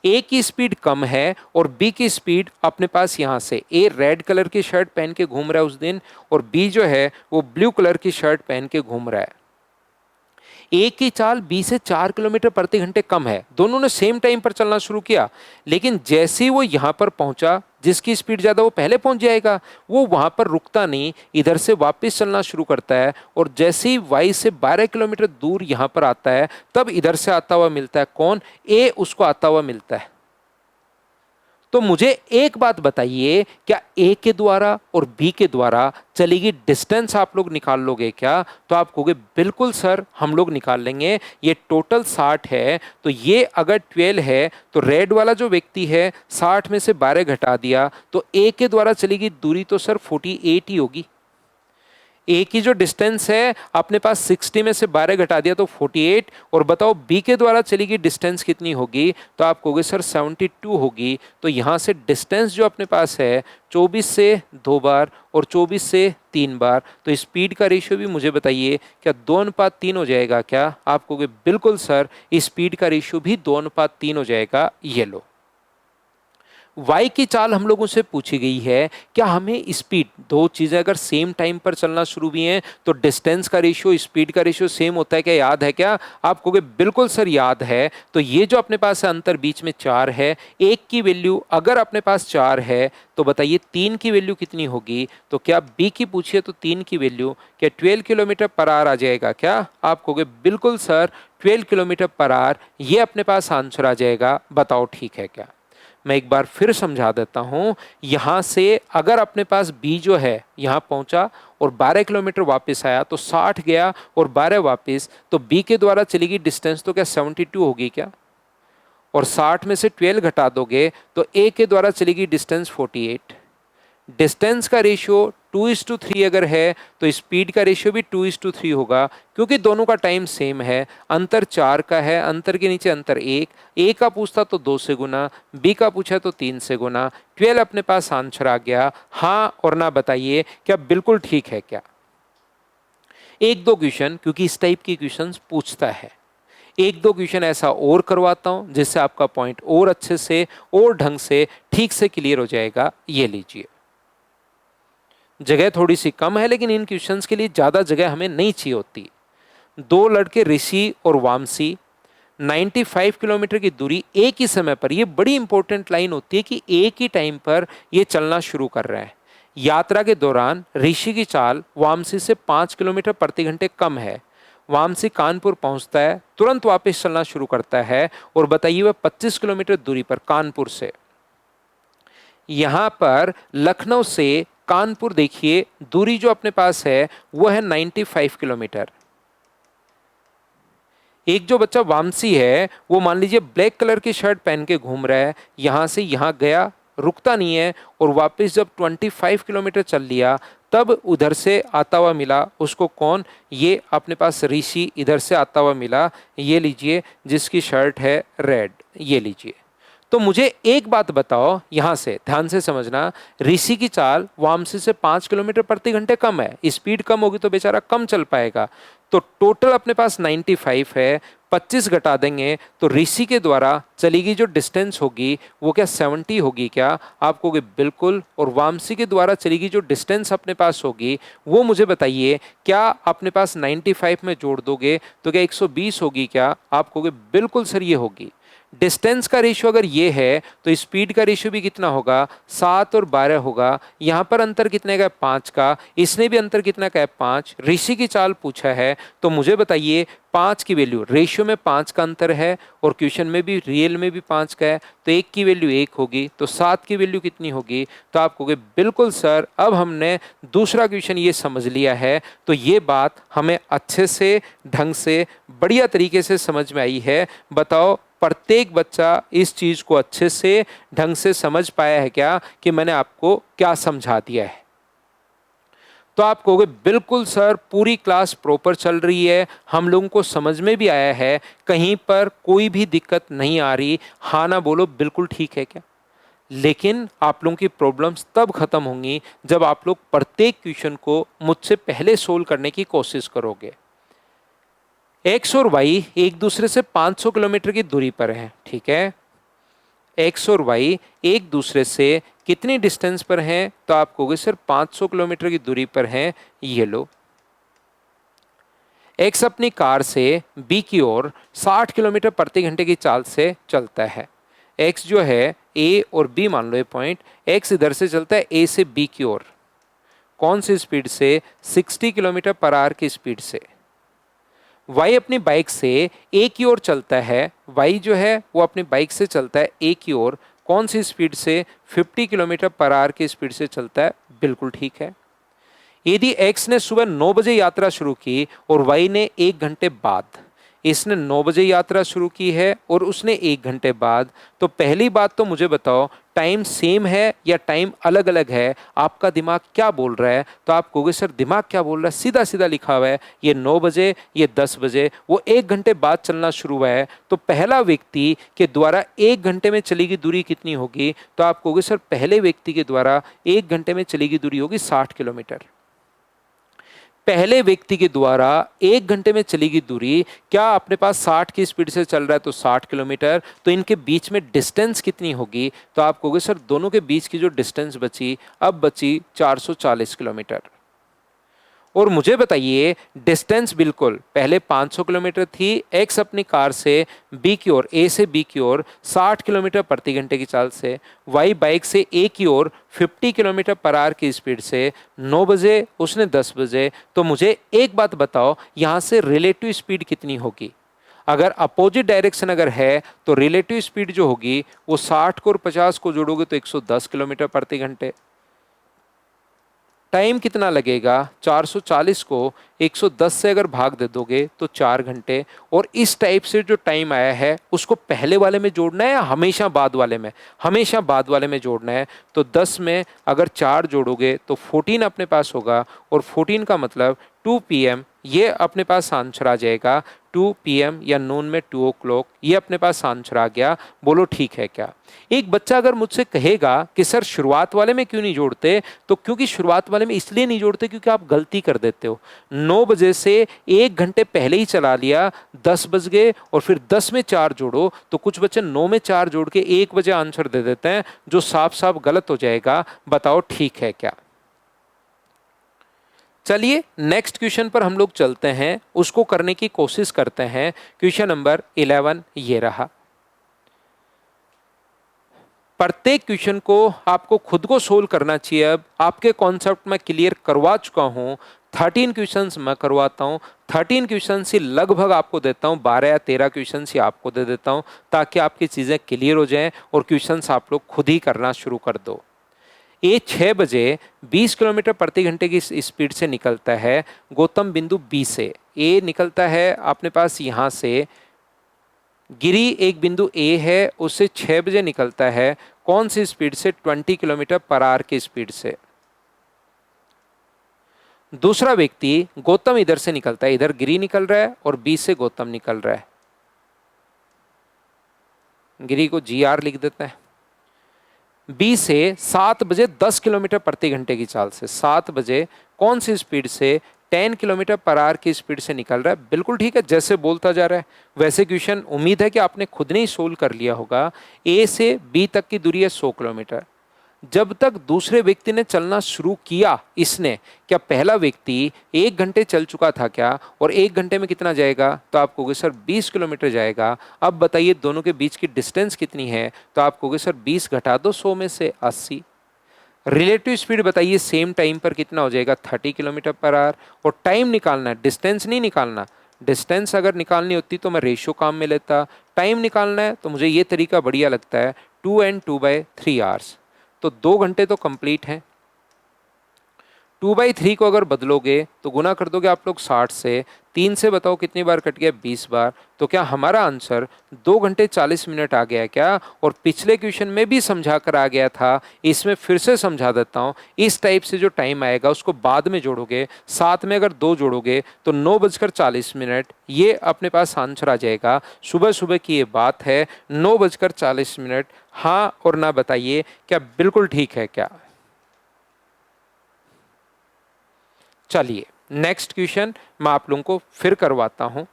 ए की स्पीड कम है और बी की स्पीड अपने पास यहां से, ए रेड कलर की शर्ट पहन के घूम रहा है उस दिन, और बी जो है वो ब्लू कलर की शर्ट पहन के घूम रहा है। ए की चाल बी से 4 किलोमीटर प्रति घंटे कम है। दोनों ने सेम टाइम पर चलना शुरू किया, लेकिन जैसे ही वो यहां पर पहुंचा, जिसकी स्पीड ज्यादा वो पहले पहुंच जाएगा, वो वहां पर रुकता नहीं, इधर से वापस चलना शुरू करता है। और जैसे ही वाई से 12 किलोमीटर दूर यहां पर आता है, तब इधर से आता हुआ मिलता है कौन? ए उसको आता हुआ मिलता है। तो मुझे एक बात बताइए, क्या ए के द्वारा और बी के द्वारा चली गई डिस्टेंस आप लोग निकाल लोगे क्या? तो आप कहोगे बिल्कुल सर हम लोग निकाल लेंगे। ये टोटल 60 है, तो ये अगर 12 है तो रेड वाला जो व्यक्ति है 60 में से 12 घटा दिया तो ए के द्वारा चली गई दूरी तो सर 48 ही होगी। ए की जो डिस्टेंस है अपने पास 60 में से 12 घटा दिया तो 48, और बताओ बी के द्वारा चली गई डिस्टेंस कितनी होगी? तो आप कहोगे सर 72 होगी। तो यहाँ से डिस्टेंस जो अपने पास है 24 से 2 बार और 24 से 3 बार, तो स्पीड का रेशियो भी मुझे बताइए क्या 2:3 हो जाएगा क्या? आप कहोगे बिल्कुल सर स्पीड का रेशियो भी 2:3 हो जाएगा। ये लो, वाई की चाल हम लोगों से पूछी गई है। क्या हमें स्पीड, दो चीजें अगर सेम टाइम पर चलना शुरू भी हैं तो डिस्टेंस का रेशियो स्पीड का रेशियो सेम होता है क्या? याद है क्या? आप कहोगे बिल्कुल सर याद है। तो ये जो अपने पास है अंतर बीच में 4 है, एक की वैल्यू अगर अपने पास 4 है तो बताइए 3 की वैल्यू कितनी होगी? तो क्या बी की पूछिए तो 3 की वैल्यू क्या 12 किलोमीटर पर आवर आ जाएगा क्या? आप कहोगे बिल्कुल सर 12 किलोमीटर पर आवर, ये अपने पास आंसर आ जाएगा। बताओ ठीक है क्या? मैं एक बार फिर समझा देता हूं। यहां से अगर अपने पास बी जो है यहां पहुंचा और 12 किलोमीटर वापस आया तो 60 गया और 12 वापस, तो बी के द्वारा चली गई डिस्टेंस तो क्या 72 होगी क्या? और 60 में से 12 घटा दोगे तो ए के द्वारा चली गई डिस्टेंस 48। डिस्टेंस का रेशियो 2:3 अगर है तो स्पीड का रेशियो भी 2:3 होगा, क्योंकि दोनों का टाइम सेम है। अंतर 4 का है, अंतर के नीचे अंतर 1, ए का पूछता तो 2 से गुना, बी का पूछा तो 3 से गुना। 12 अपने पास आंसर आ गया। हाँ और ना बताइए क्या बिल्कुल ठीक है क्या? एक दो क्वेश्चन, क्योंकि इस टाइप की क्वेश्चन पूछता है, एक दो क्वेश्चन ऐसा और करवाता हूं जिससे आपका पॉइंट और अच्छे से और ढंग से ठीक से क्लियर हो जाएगा। ये लीजिए, जगह थोड़ी सी कम है लेकिन इन क्वेश्चंस के लिए ज्यादा जगह हमें नहीं चाहिए होती। दो लड़के ऋषि और वामसी 95 किलोमीटर की दूरी एक ही समय पर, ये बड़ी इंपॉर्टेंट लाइन होती है कि एक ही टाइम पर ये चलना शुरू कर रहे हैं। यात्रा के दौरान ऋषि की चाल वामसी से 5 किलोमीटर प्रति घंटे कम है। वामसी कानपुर पहुंचता है, तुरंत वापस चलना शुरू करता है, और बताइए वह 25 किलोमीटर दूरी पर कानपुर से, यहां पर लखनऊ से कानपुर देखिए दूरी जो अपने पास है वो है 95 किलोमीटर। एक जो बच्चा वामसी है वो मान लीजिए ब्लैक कलर की शर्ट पहन के घूम रहा है, यहां से यहां गया, रुकता नहीं है, और वापस जब 25 किलोमीटर चल लिया तब उधर से आता हुआ मिला उसको। कौन? ये अपने पास ऋषि इधर से आता हुआ मिला, ये लीजिए, जिसकी शर्ट है रेड, ये लीजिए। तो मुझे एक बात बताओ, यहां से ध्यान से समझना, ऋषि की चाल वामसी से 5 किलोमीटर प्रति घंटे कम है, स्पीड कम होगी तो बेचारा कम चल पाएगा। तो टोटल अपने पास 95 है, 25 घटा देंगे तो ऋषि के द्वारा चली गई जो डिस्टेंस होगी वो क्या 70 होगी क्या? आप कहोगे बिल्कुल। और वामसी के द्वारा चली गई जो डिस्टेंस अपने पास होगी वो मुझे बताइए क्या अपने पास 95 में जोड़ दोगे तो क्या 120 होगी क्या? आप कहोगे बिल्कुल सर ये होगी। डिस्टेंस का रेशियो अगर ये है तो स्पीड का रेशियो भी कितना होगा? 7 और 12 होगा। यहाँ पर अंतर कितने का है? 5 का। इसने भी अंतर कितना का है? 5। ऋषि की चाल पूछा है तो मुझे बताइए 5 की वैल्यू, रेशियो में 5 का अंतर है और क्वेश्चन में भी रियल में भी 5 का है, तो 1 की वैल्यू 1 होगी, तो 7 की वैल्यू कितनी होगी? तो आप कहोगे बिल्कुल सर अब हमने दूसरा क्वेश्चन ये समझ लिया है। तो ये बात हमें अच्छे से ढंग से बढ़िया तरीके से समझ में आई है। बताओ प्रत्येक बच्चा इस चीज को अच्छे से ढंग से समझ पाया है क्या कि मैंने आपको क्या समझा दिया है? तो आप कहोगे बिल्कुल सर पूरी क्लास प्रॉपर चल रही है, हम लोगों को समझ में भी आया है, कहीं पर कोई भी दिक्कत नहीं आ रही। हाँ ना बोलो बिल्कुल ठीक है क्या? लेकिन आप लोगों की प्रॉब्लम्स तब खत्म होंगी जब आप लोग प्रत्येक क्वेश्चन को मुझसे पहले सोल्व करने की कोशिश करोगे। एक्स और वाई एक दूसरे से 500 किलोमीटर की दूरी पर हैं, ठीक है? एक्स और वाई एक दूसरे से कितनी डिस्टेंस पर हैं? तो आप कहोगे सर 500 किलोमीटर की दूरी पर हैं। ये लो, एक्स अपनी कार से बी की ओर 60 किलोमीटर प्रति घंटे की चाल से चलता है। एक्स जो है ए और बी मान लो ये पॉइंट, एक्स इधर से चलता है ए से बी की ओर, कौन सी स्पीड से? 60 किलोमीटर पर आवर की स्पीड से। वाई अपनी बाइक से ए की ओर चलता है, वाई जो है वो अपनी बाइक से चलता है ए की ओर, कौन सी स्पीड से? 50 किलोमीटर पर आवर की स्पीड से चलता है। बिल्कुल ठीक है। यदि x ने सुबह 9 बजे यात्रा शुरू की और y ने 1 घंटे बाद, इसने 9 बजे यात्रा शुरू की है और उसने 1 घंटे बाद, तो पहली बात तो मुझे बताओ टाइम सेम है या टाइम अलग अलग है? आपका दिमाग क्या बोल रहा है? तो आप कहोगे सर दिमाग क्या बोल रहा है, सीधा सीधा लिखा हुआ है, ये 9 बजे ये 10 बजे, वो 1 घंटे बाद चलना शुरू हुआ है, तो पहला व्यक्ति के द्वारा 1 घंटे में चली गई दूरी कितनी होगी? तो आप कहोगे सर पहले व्यक्ति के द्वारा 1 घंटे में चली गई दूरी होगी 60 किलोमीटर। पहले व्यक्ति के द्वारा 1 घंटे में चली गई दूरी, क्या अपने पास 60 की स्पीड से चल रहा है तो 60 किलोमीटर, तो इनके बीच में डिस्टेंस कितनी होगी? तो आप कहोगे सर दोनों के बीच की जो डिस्टेंस बची, अब बची 440 किलोमीटर। और मुझे बताइए डिस्टेंस बिल्कुल पहले 500 किलोमीटर थी, एक्स अपनी कार से बी की ओर, ए से बी की ओर 60 किलोमीटर प्रति घंटे की चाल से, वाई बाइक से ए की ओर 50 किलोमीटर पर आवर की स्पीड से, 9 बजे उसने 10 बजे, तो मुझे एक बात बताओ यहाँ से रिलेटिव स्पीड कितनी होगी? अगर अपोजिट डायरेक्शन अगर है तो रिलेटिव स्पीड जो होगी वो 60 को और 50 को जोड़ोगे तो 110 किलोमीटर प्रति घंटे। टाइम कितना लगेगा? 440 को 110 से अगर भाग दे दोगे तो 4 घंटे। और इस टाइप से जो टाइम आया है उसको पहले वाले में जोड़ना है या हमेशा बाद वाले में? हमेशा बाद वाले में जोड़ना है। तो 10 में अगर 4 जोड़ोगे तो 14 अपने पास होगा, और 14 का मतलब 2 PM, ये अपने पास आंसर आ जाएगा। 2 PM या नून में 2 o'clock, ये अपने पास आंसर आ गया। बोलो ठीक है क्या? एक बच्चा अगर मुझसे कहेगा कि सर शुरुआत वाले में क्यों नहीं जोड़ते, तो क्योंकि शुरुआत वाले में इसलिए नहीं जोड़ते क्योंकि आप गलती कर देते हो। 9 बजे से 1 घंटे पहले ही चला लिया, 10 बज गए और फिर 10 में 4 जोड़ो, तो कुछ बच्चे 9 में 4 जोड़ के 1 बजे आंसर दे देते हैं, जो साफ साफ गलत हो जाएगा। बताओ ठीक है क्या? चलिए नेक्स्ट क्वेश्चन पर हम लोग चलते हैं, उसको करने की कोशिश करते हैं। क्वेश्चन नंबर 11 ये रहा। प्रत्येक क्वेश्चन को आपको खुद को सोल्व करना चाहिए। अब आपके कॉन्सेप्ट में क्लियर करवा चुका हूं, 13 क्वेश्चंस मैं करवाता हूं, 13 क्वेश्चन ही लगभग आपको देता हूं, 12 या 13 क्वेश्चन ही आपको दे देता हूं, ताकि आपकी चीज़ें क्लियर हो जाएं और क्वेश्चंस आप लोग खुद ही करना शुरू कर दो। ये 6 बजे 20 किलोमीटर प्रति घंटे की स्पीड से निकलता है गौतम बिंदु बी से। ए निकलता है अपने पास यहाँ से, गिरी एक बिंदु ए है, उससे 6 बजे निकलता है कौन सी स्पीड से? 20 किलोमीटर पर आवर की स्पीड से। दूसरा व्यक्ति गौतम इधर से निकलता है, इधर गिरी निकल रहा है और बी से गौतम निकल रहा है। गिरी को GR लिख देता है। बी से 7 बजे 10 किलोमीटर प्रति घंटे की चाल से, 7 बजे कौन सी स्पीड से? 10 किलोमीटर पर आवर की स्पीड से निकल रहा है। बिल्कुल ठीक है, जैसे बोलता जा रहा है वैसे क्वेश्चन उम्मीद है कि आपने खुद ने ही सोल्व कर लिया होगा। ए से बी तक की दूरी है 100 किलोमीटर। जब तक दूसरे व्यक्ति ने चलना शुरू किया, इसने, क्या पहला व्यक्ति 1 घंटे चल चुका था क्या? और 1 घंटे में कितना जाएगा? तो आप कहोगे सर 20 किलोमीटर जाएगा। अब बताइए दोनों के बीच की डिस्टेंस कितनी है? तो आप कहोगे सर 20 घटा दो 100 में से 80। रिलेटिव स्पीड बताइए सेम टाइम पर कितना हो जाएगा? 30 किलोमीटर पर आवर। और टाइम निकालना है, डिस्टेंस नहीं निकालना। डिस्टेंस अगर निकालनी होती तो मैं रेशियो काम में लेता, टाइम निकालना है तो मुझे ये तरीका बढ़िया लगता है, 2 and 2/3 आवर्स। तो 2 घंटे तो कंप्लीट हैं। 2/3 को अगर बदलोगे तो गुना कर दोगे आप लोग 60 से, 3 से बताओ कितनी बार कट गया? 20 बार। तो क्या हमारा आंसर 2 घंटे 40 मिनट आ गया क्या? और पिछले क्वेश्चन में भी समझा कर आ गया था, इसमें फिर से समझा देता हूँ। इस टाइप से जो टाइम आएगा उसको बाद में जोड़ोगे, साथ में अगर 2 जोड़ोगे तो 9:40, ये अपने पास आंसर आ जाएगा। सुबह सुबह की ये बात है, 9:40। हाँ और ना बताइए क्या बिल्कुल ठीक है क्या? चलिए नेक्स्ट क्वेश्चन मैं आप लोगों को फिर करवाता हूं।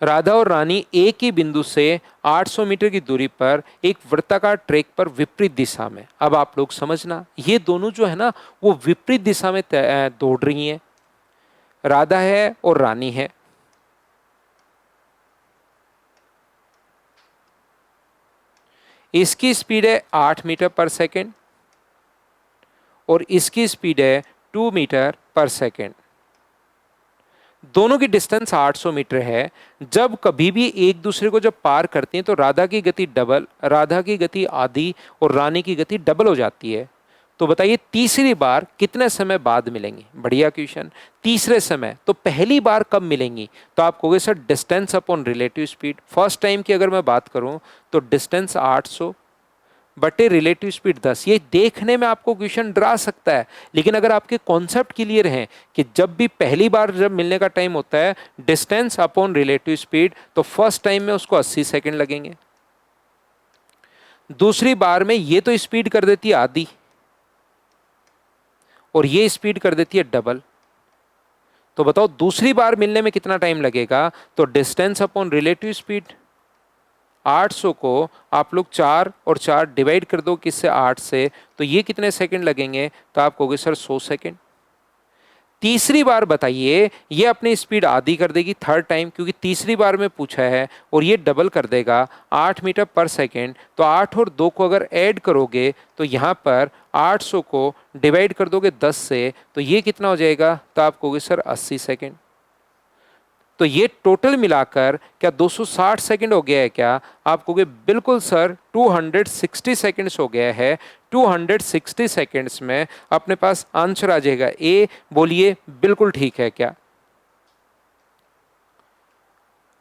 राधा और रानी एक ही बिंदु से 800 मीटर की दूरी पर एक वृत्ताकार ट्रैक पर विपरीत दिशा में, अब आप लोग समझना, ये दोनों जो है ना वो विपरीत दिशा में दौड़ रही हैं। राधा है और रानी है। इसकी स्पीड है 8 मीटर पर सेकेंड और इसकी स्पीड है 2 मीटर पर सेकेंड। दोनों की डिस्टेंस 800 मीटर है। जब कभी भी एक दूसरे को जब पार करते हैं तो राधा की गति डबल, राधा की गति आधी और रानी की गति डबल हो जाती है। तो बताइए तीसरी बार कितने समय बाद मिलेंगी? बढ़िया क्वेश्चन। तीसरे समय तो पहली बार कब मिलेंगी? तो आप कहोगे sir distance upon relative speed. First time की अगर मैं बात करूं तो डिस्टेंस 800 बटे रिलेटिव स्पीड 10। ये देखने में आपको क्वेश्चन डरा सकता है, लेकिन अगर आपके कॉन्सेप्ट क्लियर हैं कि जब भी पहली बार जब मिलने का टाइम होता है डिस्टेंस अपॉन रिलेटिव स्पीड, तो फर्स्ट टाइम में उसको 80 सेकंड लगेंगे। दूसरी बार में ये तो स्पीड कर देती है आधी और ये स्पीड कर देती है डबल। तो बताओ दूसरी बार मिलने में कितना टाइम लगेगा? तो डिस्टेंस अपॉन रिलेटिव स्पीड 800 को आप लोग 4 और 4 डिवाइड कर दो किससे? 8 से। तो ये कितने सेकंड लगेंगे? तो आप कहोगे सर 100 सेकंड। तीसरी बार बताइए, ये अपनी स्पीड आधी कर देगी थर्ड टाइम, क्योंकि तीसरी बार में पूछा है, और ये डबल कर देगा 8 मीटर पर सेकंड। तो 8 और 2 को अगर ऐड करोगे तो यहाँ पर 800 को डिवाइड कर दोगे 10 से, तो ये कितना हो जाएगा? तो आप कहोगे सर 80 सेकंड। तो ये टोटल मिलाकर क्या 260 सेकंड हो गया है क्या? आप कहोगे बिल्कुल सर 260 सेकंड्स हो गया है। 260 सेकंड्स में अपने पास आंसर आ जाएगा ए। बोलिए बिल्कुल ठीक है क्या?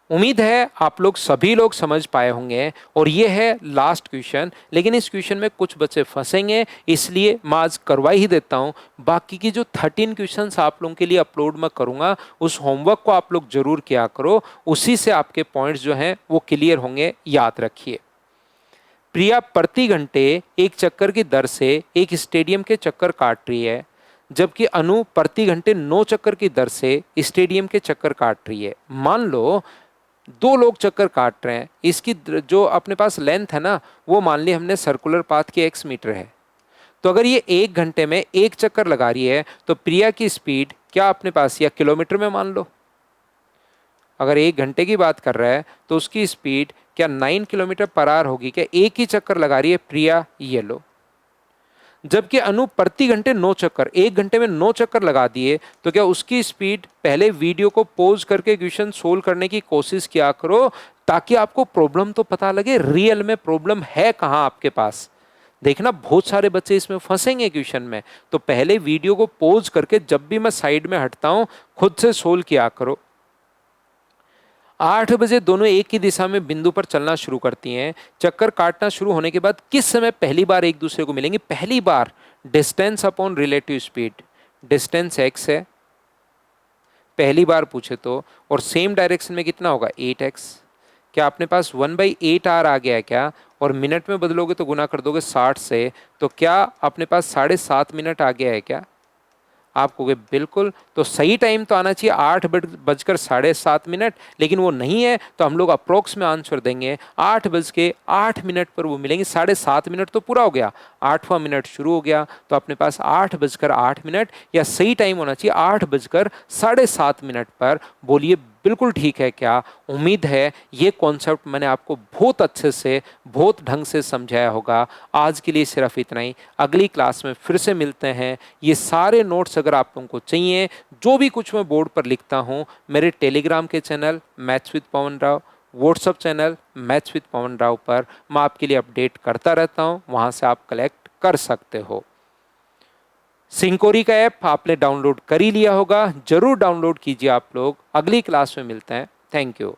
उम्मीद है आप लोग सभी लोग समझ पाए होंगे। और ये है लास्ट क्वेश्चन, लेकिन इस क्वेश्चन में कुछ बच्चे फंसेंगे, इसलिए मैं आज करवा ही देता हूं। बाकी की जो 13 क्वेश्चंस आप लोगों के लिए अपलोड मैं करूंगा, उस होमवर्क को आप लोग जरूर किया करो, उसी से आपके पॉइंट्स जो हैं वो क्लियर होंगे। याद रखिए, प्रिया प्रति घंटे एक चक्कर की दर से एक स्टेडियम के चक्कर काट रही है, जबकि अनु प्रति घंटे 9 चक्कर की दर से स्टेडियम के चक्कर काट रही है। मान लो दो लोग चक्कर काट रहे हैं, इसकी जो अपने पास लेंथ है ना, वो मान ली हमने सर्कुलर पाथ की x मीटर है। तो अगर ये 1 घंटे में एक चक्कर लगा रही है तो प्रिया की स्पीड क्या अपने पास, या किलोमीटर में मान लो, अगर 1 घंटे की बात कर रहा है तो उसकी स्पीड क्या 9 किलोमीटर पर आवर होगी क्या? एक ही चक्कर लगा रही है प्रिया, ये लो। जबकि अनु प्रति घंटे 9 चक्कर, 1 घंटे में 9 चक्कर लगा दिए, तो क्या उसकी स्पीड? पहले वीडियो को पॉज करके क्वेश्चन सोल्व करने की कोशिश किया करो, ताकि आपको प्रॉब्लम तो पता लगे रियल में प्रॉब्लम है कहां आपके पास। देखना बहुत सारे बच्चे इसमें फंसेंगे क्वेश्चन में, तो पहले वीडियो को पॉज करके जब भी मैं साइड में हटता हूं खुद से सोल्व किया करो। 8 बजे दोनों एक ही दिशा में बिंदु पर चलना शुरू करती हैं। चक्कर काटना शुरू होने के बाद किस समय पहली बार एक दूसरे को मिलेंगी? पहली बार distance upon relative speed, distance x है पहली बार पूछे तो, और सेम डायरेक्शन में कितना होगा? 8x। क्या अपने पास 1/8 आर आ गया है क्या? और मिनट में बदलोगे तो गुना कर दोगे 60 से, तो क्या अपने पास 7.5 मिनट आ गया है क्या? आप कहोगे बिल्कुल। तो सही टाइम तो आना चाहिए 8 बजकर 7.5 मिनट, लेकिन वो नहीं है, तो हम लोग अप्रोक्स में आंसर देंगे 8 बज के 8 मिनट पर वो मिलेंगे। 7.5 मिनट तो पूरा हो गया, 8वां मिनट शुरू हो गया, तो अपने पास 8 बजकर 8 मिनट, या सही टाइम होना चाहिए 8 बजकर 7.5 मिनट पर। बोलिए बिल्कुल ठीक है क्या? उम्मीद है ये कॉन्सेप्ट मैंने आपको बहुत अच्छे से, बहुत ढंग से समझाया होगा। आज के लिए सिर्फ इतना ही, अगली क्लास में फिर से मिलते हैं। ये सारे नोट्स अगर आप लोगों को चाहिए, जो भी कुछ मैं बोर्ड पर लिखता हूँ, मेरे टेलीग्राम के channel maths with Pawan Rao, WhatsApp channel maths with Pawan Rao पर मैं आपके लिए अपडेट करता रहता हूँ, वहाँ से आप कलेक्ट कर सकते हो। सिंकोरी का ऐप आपने डाउनलोड कर ही लिया होगा, जरूर डाउनलोड कीजिए आप लोग। अगली क्लास में मिलते हैं। Thank you.